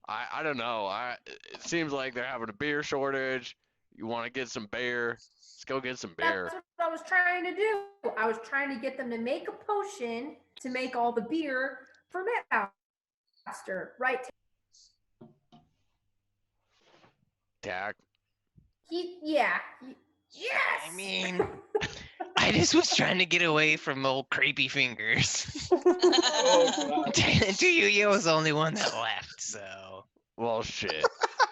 I don't know. It seems like they're having a beer shortage. You want to get some beer? Let's go get some beer. That's what I was trying to do. I was trying to get them to make a potion to make all the beer for faster, right? Tack. Yes. I mean, I just was trying to get away from old creepy fingers. To Yu was the only one that left, so. Well, shit.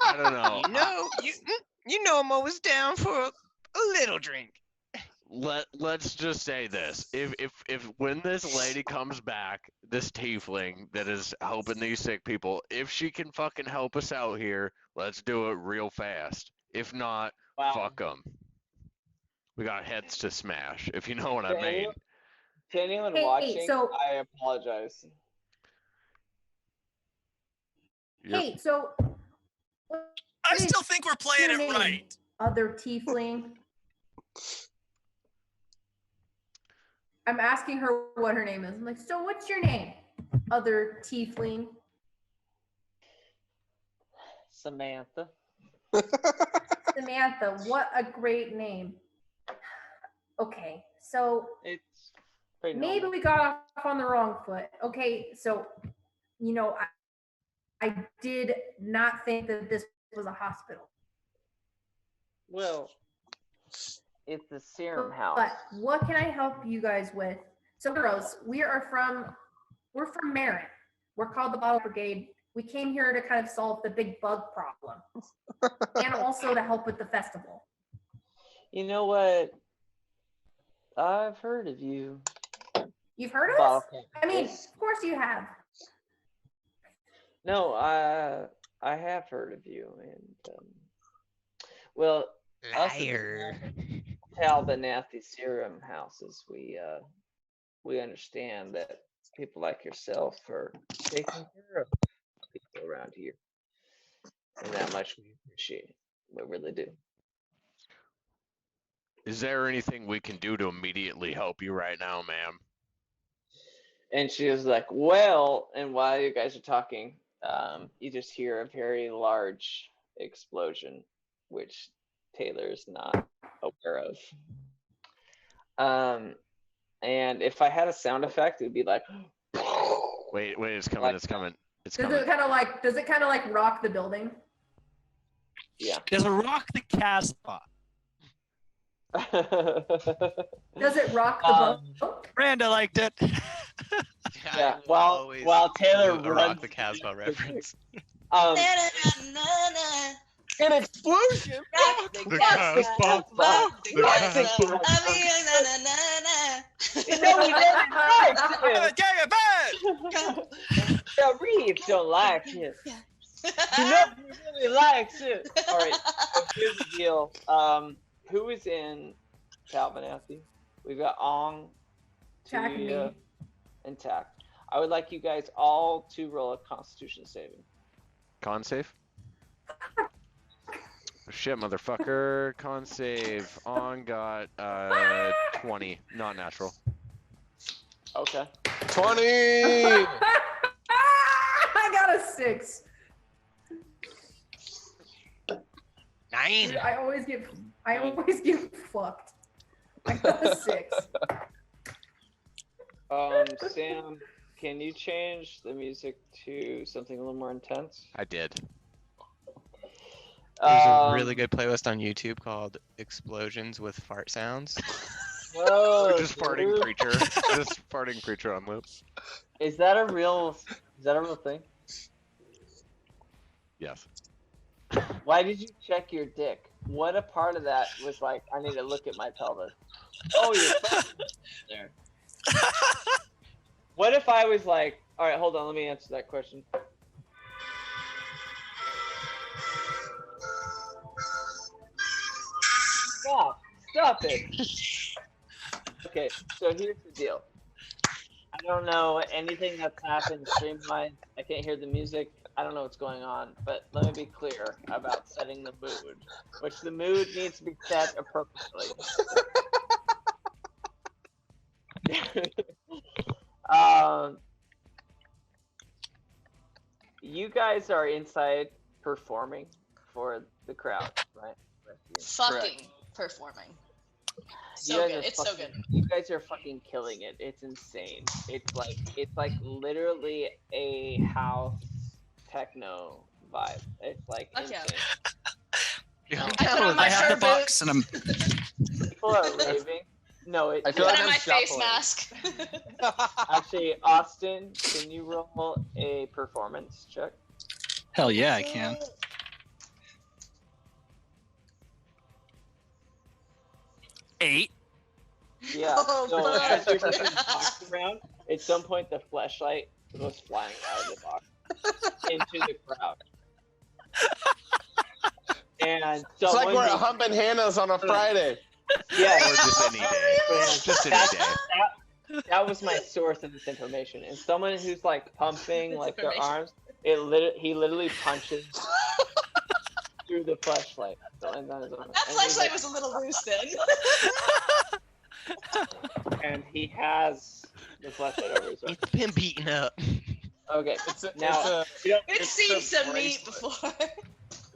I don't know. You know I'm always down for a little drink. Let's just say this: if when this lady comes back, this tiefling that is helping these sick people, if she can fucking help us out here, let's do it real fast. If not, fuck them. We got heads to smash, if you know what I mean. To anyone watching, I apologize. Hey, so I still think we're playing it right. Other tiefling. I'm asking her what her name is. I'm like, so what's your name? Other tiefling. Samantha. Samantha, what a great name. Okay, so it's maybe we got off on the wrong foot. Okay, so I did not think that this was a hospital. Well, it's a serum house. But what can I help you guys with? So, girls, we're from Marin. We're called the Bottlecap Brigade. We came here to kind of solve the big bug problem, and also to help with the festival. You know what? I've heard of you. You've heard of us? I mean, of course you have. No, I have heard of you, and well, liar. Talbanathi Serum Houses, we understand that people like yourself are taking care of people around here, and that much we appreciate it. We really do. Is there anything we can do to immediately help you right now, ma'am? And she was like, well, and while you guys are talking, you just hear a very large explosion, which Taylor is not aware of. And if I had a sound effect, it would be like, wait, it's coming, it's coming. It's does coming. it kind of like rock the building? Yeah. Does it rock the Casbah? Does it rock the boat? Branda liked it. Yeah. While Taylor runs rock the Casbah reference. An explosion. The Casbah. You know we didn't like it. Yeah, Reeves don't like it. You know he really likes it. All right. So here's the deal. Who is in Talbanathi? We've got Ong, Tia, and Tack. I would like you guys all to roll a Constitution saving. Con save? Shit, motherfucker. Con save. On got 20. Not natural. Okay. 20! I got a 6. 9. Dude, I always get fucked. I got a 6. Sam, can you change the music to something a little more intense? I did. There's a really good playlist on YouTube called Explosions with Fart Sounds. Whoa, just farting creature. Just farting creature on loop. Is that a real thing? Yes. Why did you check your dick? What a part of that was like, I need to look at my pelvis. Oh, you're there. What if I was like, all right, hold on, let me answer that question. Stop it. Okay, so here's the deal. I don't know anything that's happened stream-wise. I can't hear the music. I don't know what's going on, but let me be clear about setting the mood, which the mood needs to be set appropriately. You guys are inside performing for the crowd, right? Fucking performing. So good. It's so good. You guys are fucking killing it. It's insane. It's like literally a house techno vibe. It's like insane. I have the box and I'm. People are raving. No, I feel like I'm my face mask. Actually, Austin, can you roll a performance check? Hell yeah, I can. Eight. Yeah. So as you're moving the box around, at some point the fleshlight goes flying out of the box into the crowd. And so it's like we're humping Hannah's on a Friday. Yeah. Or just any day. Just any day. That was my source of this information. And someone who's like pumping like their arms, he literally punches through the fleshlight. That fleshlight was a little loose then. And he has the fleshlight over his arm. It's been beaten up. Okay. It's seen some meat before.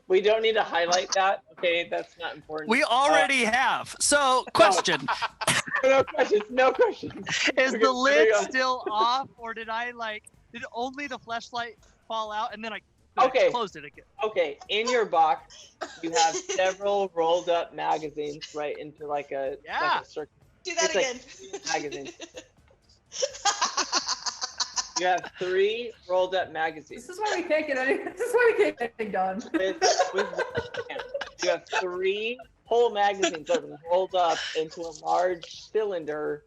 We don't need to highlight that. Okay, that's not important. We already have. So, question. No questions. No questions. Is the lid still off, or did only the fleshlight fall out and then I closed it again? Okay, in your box, you have several rolled up magazines right into like a circle. Do that again. Magazines. You have 3 rolled up magazines. This is why we can't get anything done. You have 3 whole magazines that are rolled up into a large cylinder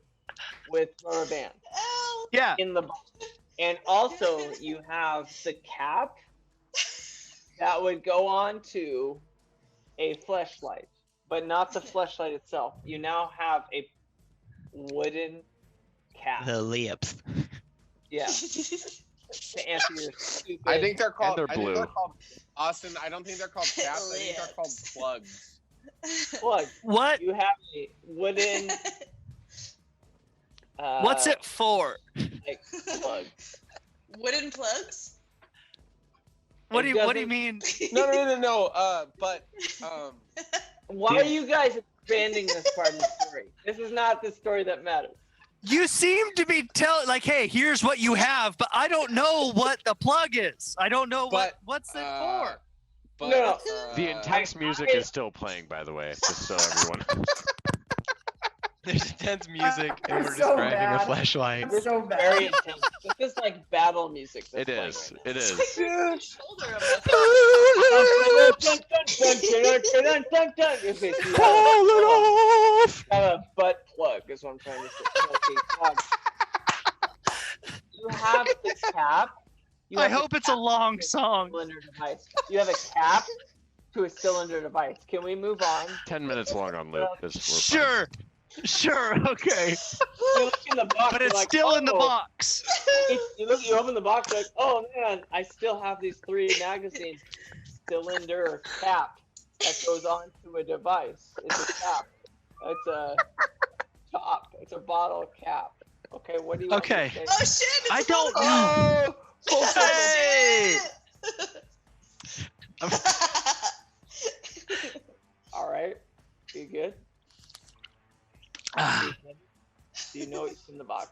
with rubber band. Yeah. In the box. And also you have the cap that would go on to a fleshlight, but not the fleshlight itself. You now have a wooden cap. The lips. Yeah. To answer your stupid. I think they're called. And they're blue. Austin, I don't think they're called caps. I think they're called plugs. Plug. What? You have a wooden. What's it for? Like plug. Wooden plugs? What do you mean? No. But why are you guys expanding this part of the story? This is not the story that matters. You seem to be telling, like, hey, here's what you have, but I don't know what the plug is. I don't know what's it for. But, No. The intense music is still playing, by the way, just so everyone. There's intense music, and we're so describing bad. a flashlight. It's so bad. Very intense. This is like battle music. It is. Right It is. Shoulder of Call it off. A butt plug is what I'm trying to say. Okay, plug. You have the cap. I hope it's a long song. Cylinder device. You have a cap to a cylinder device. Can we move on? 10 minutes long on loop. Sure, okay. You look in the box, But you're it's like, still in the oh. box. You open the box, like, oh man, I still have these 3 magazines. Cylinder cap that goes onto a device. It's a cap. It's a top. It's a bottle cap. Okay, what do you want me to say? Oh shit! I don't know. Hey! All right. You good? Do you know what's in the box?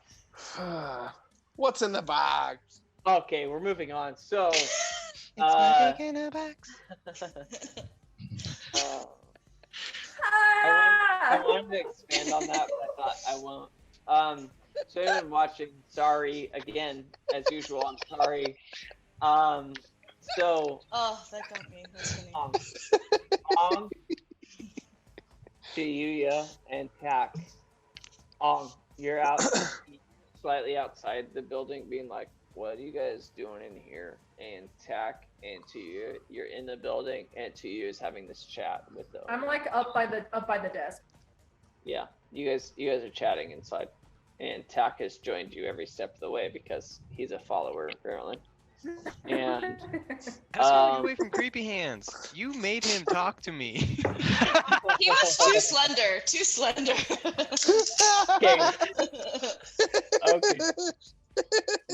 what's in the box? Okay, we're moving on. So, It's in a box. I wanted to expand on that, but I thought I won't. So I've been watching. Sorry again, as usual. I'm sorry. So. Oh, that got me. That's funny. Chiuya and Tak. You're out. slightly outside the building, being like, "What are you guys doing in here?" And Tack and to you, you're in the building, and to you is having this chat with the. I'm like up by the desk. Yeah, you guys are chatting inside, and Tack has joined you every step of the way because he's a follower apparently. And I just want to get away from creepy hands. You made him talk to me. He was too slender. Too slender. Okay.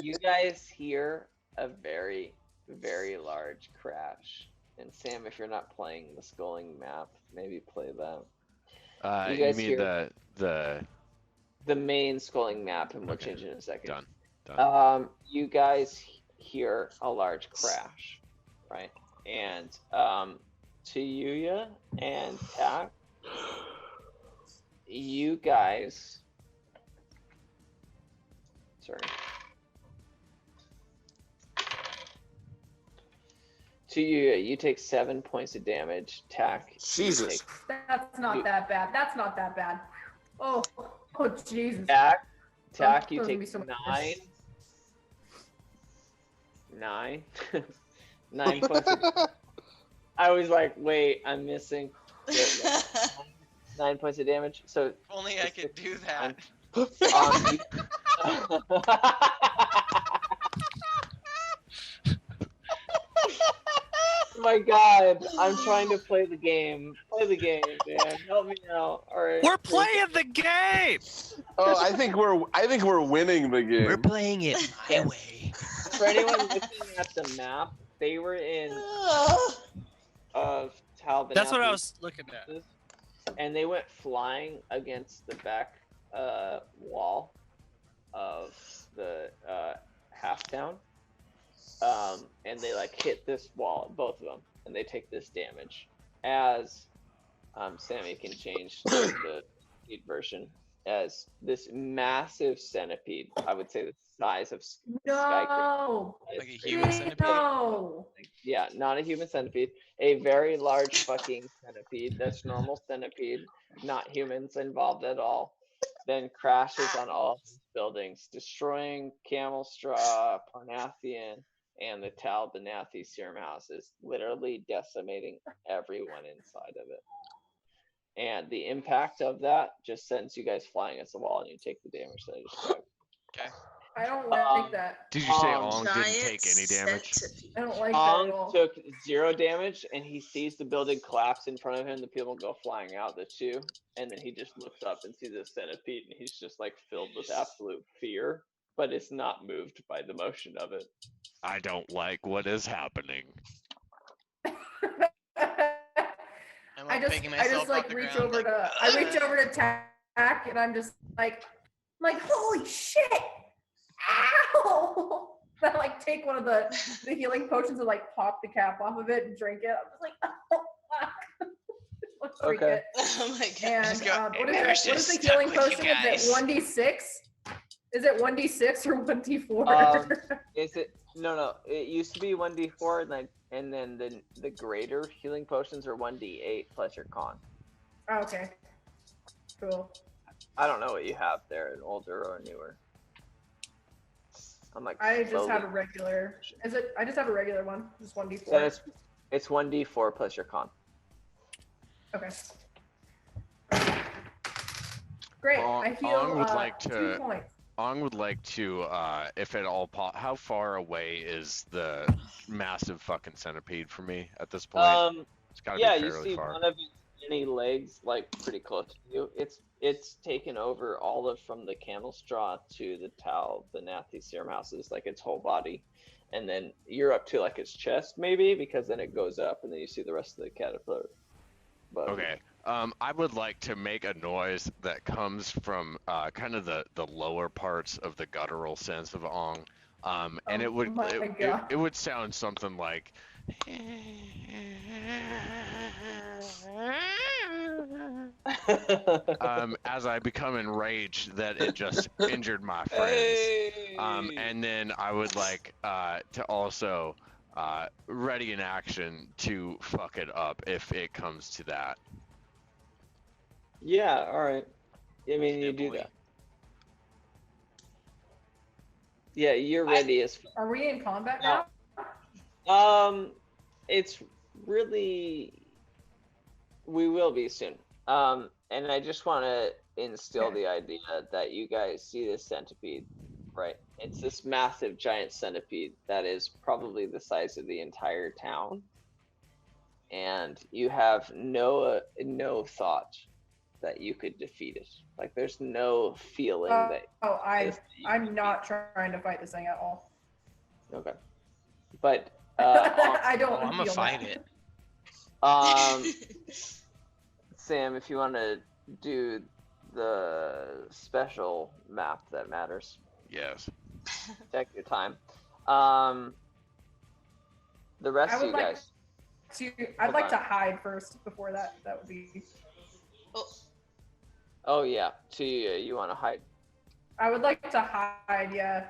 You guys hear a very, very large crash. And Sam, if you're not playing the Sculling map, maybe play that. You mean the main Sculling map, and we'll change it in a second. Done. You guys hear a large crash, right? And to Yuya and Tak, you guys. Sorry. To you take 7 points of damage. Tak. Jesus. That's not that bad. That's not that bad. Oh Jesus. Tak, you Oh, take so 9. 9 points. I was like, wait, I'm missing 9 points of damage. So If only I could do that. Oh my God, I'm trying to play the game. Play the game, man. Help me out. All right. We're playing the game. Oh, I think we're winning the game. We're playing it my way. For anyone looking at the map, they were in Talbot. That's what I was looking at. And they went flying against the back wall of the half town. And they like hit this wall, both of them, and they take this damage. As Sammy can change the speed version, as this massive centipede, I would say the size of No. Like a human centipede? No. Yeah, not a human centipede. A very large fucking centipede. That's normal centipede, not humans involved at all. Then crashes on all buildings, destroying Camel Straw, Parnathian, and the Tal Benathi serum houses, literally decimating everyone inside of it. And the impact of that just sends you guys flying against the wall, and you take the damage that I described. Okay. I don't like that. Did you say Ong didn't take any damage? I don't like that at Ong all. took 0 damage, and he sees the building collapse in front of him. The people go flying out, the 2, and then he just looks up and sees a centipede, and he's just like filled with absolute fear, but it's not moved by the motion of it. I don't like what is happening. I just like reach over to Tack, and I'm just like holy shit! Ow! I like take one of the healing potions and like pop the cap off of it and drink it. I'm just like, oh fuck. Let's drink Okay. it. Oh my God. And what is the healing potion? Is it 1d6? Is it 1d6 or 1d4? Is it no? It used to be 1d4, and then the greater healing potions are 1d8 plus your con. Oh, okay. Cool. I don't know what you have there, an older or newer. I'm like. I just slowly- have a regular. Is it? I just have a regular one. Just 1d4. Then it's 1d4 plus your con. Okay. Great. I heal Ong would like 2 to. points. Ong would like to, if at all, how far away is the massive fucking centipede for me at this point? It's gotta Yeah, be you fairly see far. one of its many legs like pretty close to you. It's taken over all of from the camel straw to the Tal, the Nathi serum houses, like its whole body, and then you're up to like its chest maybe, because then it goes up, and then you see the rest of the caterpillar. But Okay. I would like to make a noise that comes from kind of the lower parts of the guttural sense of Ong, and it would it would sound something like. As I become enraged that it just injured my friends, and then I would like to also ready in action to fuck it up if it comes to that. Yeah, all right. I mean, you do that. Yeah, you're ready as. Are we in combat now? It's really. We will be soon. And I just want to instill the idea that you guys see this centipede, right? It's this massive giant centipede that is probably the size of the entire town. And you have no thought that you could defeat it. Like there's no feeling that. I'm not trying to fight this thing at all. Okay. But I don't. I'm gonna fight it. Sam, if you want to do the special map that matters. Yes. Take your time. The rest of you guys. I'd like to hide first before that. That would be. Oh yeah. So you want to hide? I would like to hide, yeah.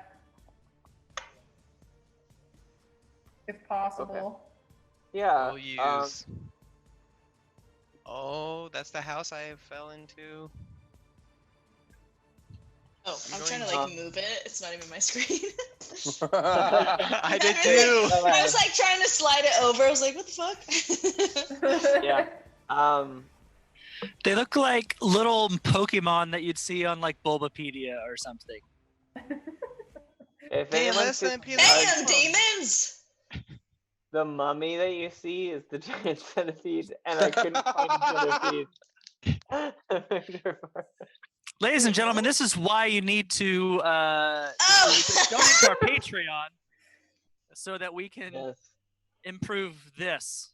If possible. Okay. Yeah. We'll use. Oh, that's the house I fell into. Oh, I'm trying to like move it. It's not even my screen. I did too. I was like trying to slide it over. I was like, what the fuck? Yeah. They look like little Pokemon that you'd see on like Bulbapedia or something. If Damn, anyone that's sees Damn, demons! the mummy that you see is the giant centipede, and I couldn't find the centipede. Ladies and gentlemen, this is why you need to donate to our Patreon so that we can improve this.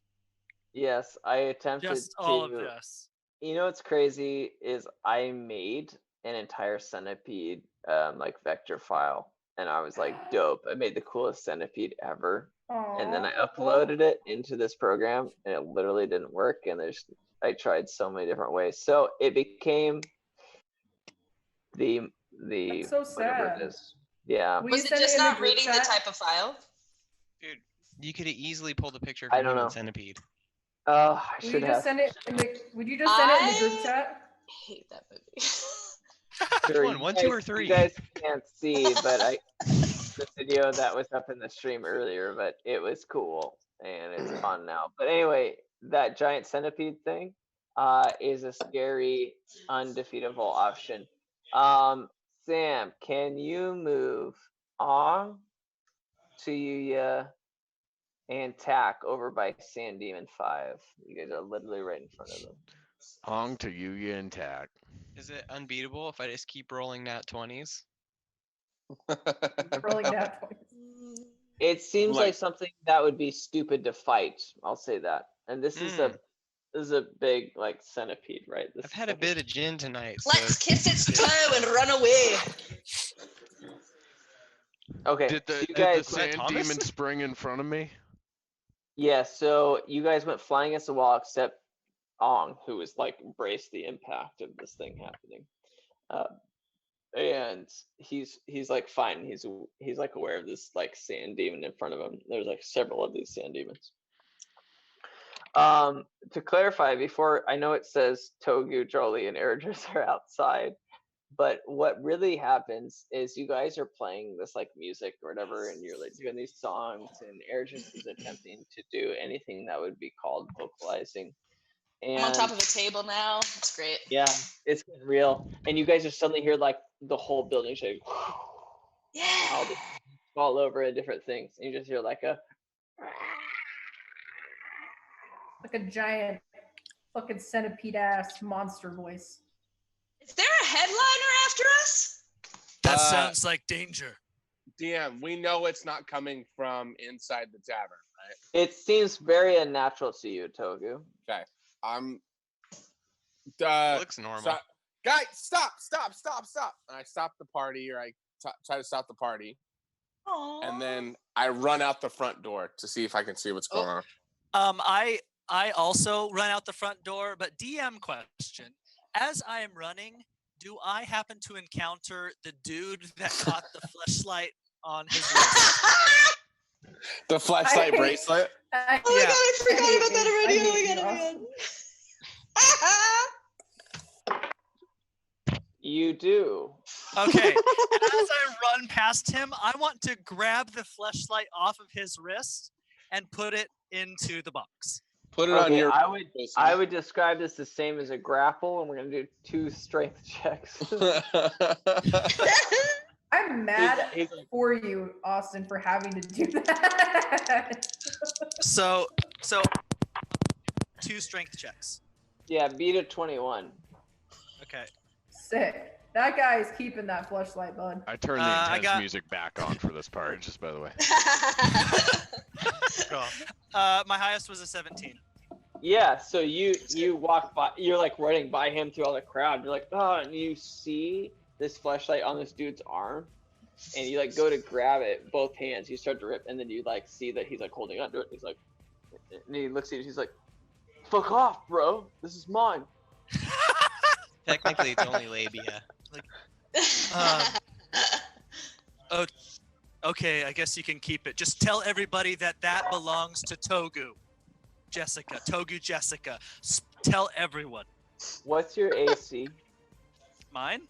Yes, I attempted just all of this. You know what's crazy is I made an entire centipede like vector file, and I was like, dope. I made the coolest centipede ever. Aww. And then I uploaded it into this program, and it literally didn't work. And I tried so many different ways, so it became the That's so whatever sad. it is. Yeah. Was it just not reading the type of file? Dude, you could have easily pulled a picture I of don't the know. centipede. Oh, I Would should you have. just send it in the? Would you just send it in the group chat? I hate that movie. Sure, Which one? One, two, or three? You guys can't see, but the video that was up in the stream earlier, but it was cool and it's fun now. But anyway, that giant centipede thing is a scary, undefeatable option. Sam, can you move on to Yuya and Tack over by Sand Demon 5? You guys are literally right in front of them. On to Yuya and Tack. Is it unbeatable if I just keep rolling nat 20s? Rolling down 20. It seems like something that would be stupid to fight. I'll say that. And this is a big like centipede, right? I've had a bit of gin tonight. Let's kiss its toe and run away. Okay. Did so you the guys sand demon spring in front of me? Yeah, so you guys went flying against the wall except Ong, who was like embraced the impact of this thing happening. And he's like fine. He's like aware of this like sand demon in front of him. There's like several of these sand demons. To clarify, before I know it says Togu, Jolie, and Eridris are outside, but what really happens is you guys are playing this like music or whatever, and you're like doing these songs, and Eridris is attempting to do anything that would be called vocalizing. And I'm on top of a table now. It's great. yeah, it's getting real. And you guys just suddenly hear like the whole building shake. Yeah. All over and different things. And you just hear like a giant fucking centipede ass monster voice. Is there a headliner after us? That sounds like danger. DM, we know it's not coming from inside the tavern, right? It seems very unnatural to you, Togu. Okay. Looks normal. Guys, stop. And I stop the party, or I try to stop the party. Aww. And then I run out the front door to see if I can see what's going on. I also run out the front door, but DM question. As I am running, do I happen to encounter the dude that caught the fleshlight on his wrist? The flashlight bracelet? Oh my god, I forgot about that already. Oh my god. You do. Okay. And as I run past him, I want to grab the fleshlight off of his wrist and put it into the box. Put it on Okay, your. I would describe this the same as a grapple, and we're gonna do 2 strength checks. I'm mad He's like- for you, Austin, for having to do that. So 2 strength checks. Yeah, beat a 21. Okay. Sick. That guy is keeping that fleshlight, bud. I turned the intense music back on for this part, just by the way. Cool. My highest was a 17. Yeah, so you walk by, you're like running by him through all the crowd. You're like, oh, and you see this flashlight on this dude's arm, and you like go to grab it, both hands. You start to rip, and then you like see that he's like holding onto it. He's like, and he looks at you. He's like, "Fuck off, bro. This is mine." Technically, it's only labia. Oh, okay. I guess you can keep it. Just tell everybody that belongs to Togu, Jessica. Togu, Jessica. Tell everyone. What's your AC? Mine?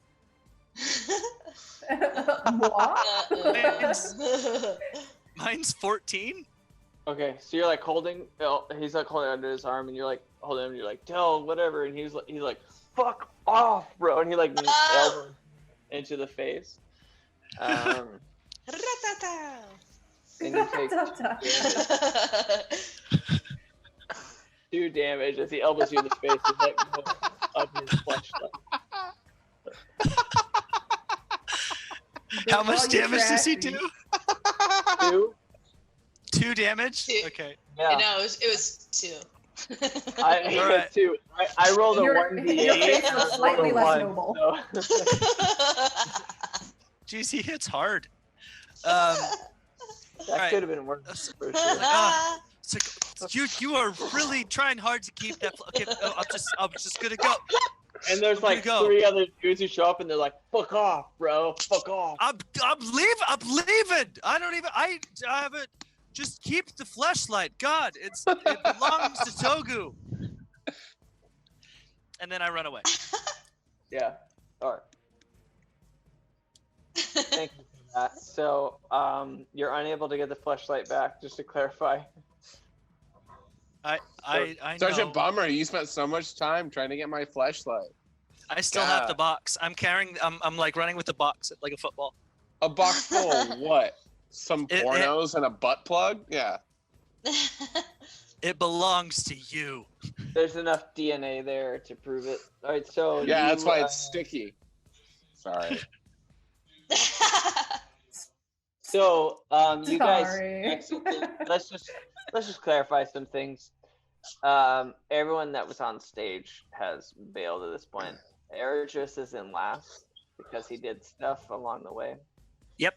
Mine's 14. Okay, so you're like holding. He's like holding under his arm, and you're like holding him. And you're like, tell whatever, and he's like, fuck off, bro, and he like elbows into the face. And you take 2 damage as he elbows you in the face. He's like of his flashlight. How much damage does he do? 2. 2 damage? 2. Okay. Yeah. No, it was 2. I Alright. 2. I rolled a Your 1d8. face was slightly less noble. Jeez, he hits hard. That Alright. could have been worse. For sure. It's like, you are really trying hard to keep that. Okay, I'm just gonna go. And there's like go. 3 other dudes who show up, and they're like, "Fuck off, bro! Fuck off!" I'm leaving. I don't even. I haven't. Just keep the fleshlight. God, it belongs to Togu. And then I run away. Yeah. All right. Thank you for that. So, you're unable to get the fleshlight back. Just to clarify. I Such a know. bummer. You spent so much time trying to get my flashlight. I still have the box. I'm carrying. I'm like running with the box like a football. A box full of what? Some pornos and a butt plug? Yeah. It belongs to you. There's enough DNA there to prove it. All right. So. Yeah, that's why it's sticky. Sorry. So, you Sorry. guys, let's just clarify some things. Everyone that was on stage has bailed at this point. Erigis is in last because he did stuff along the way. Yep.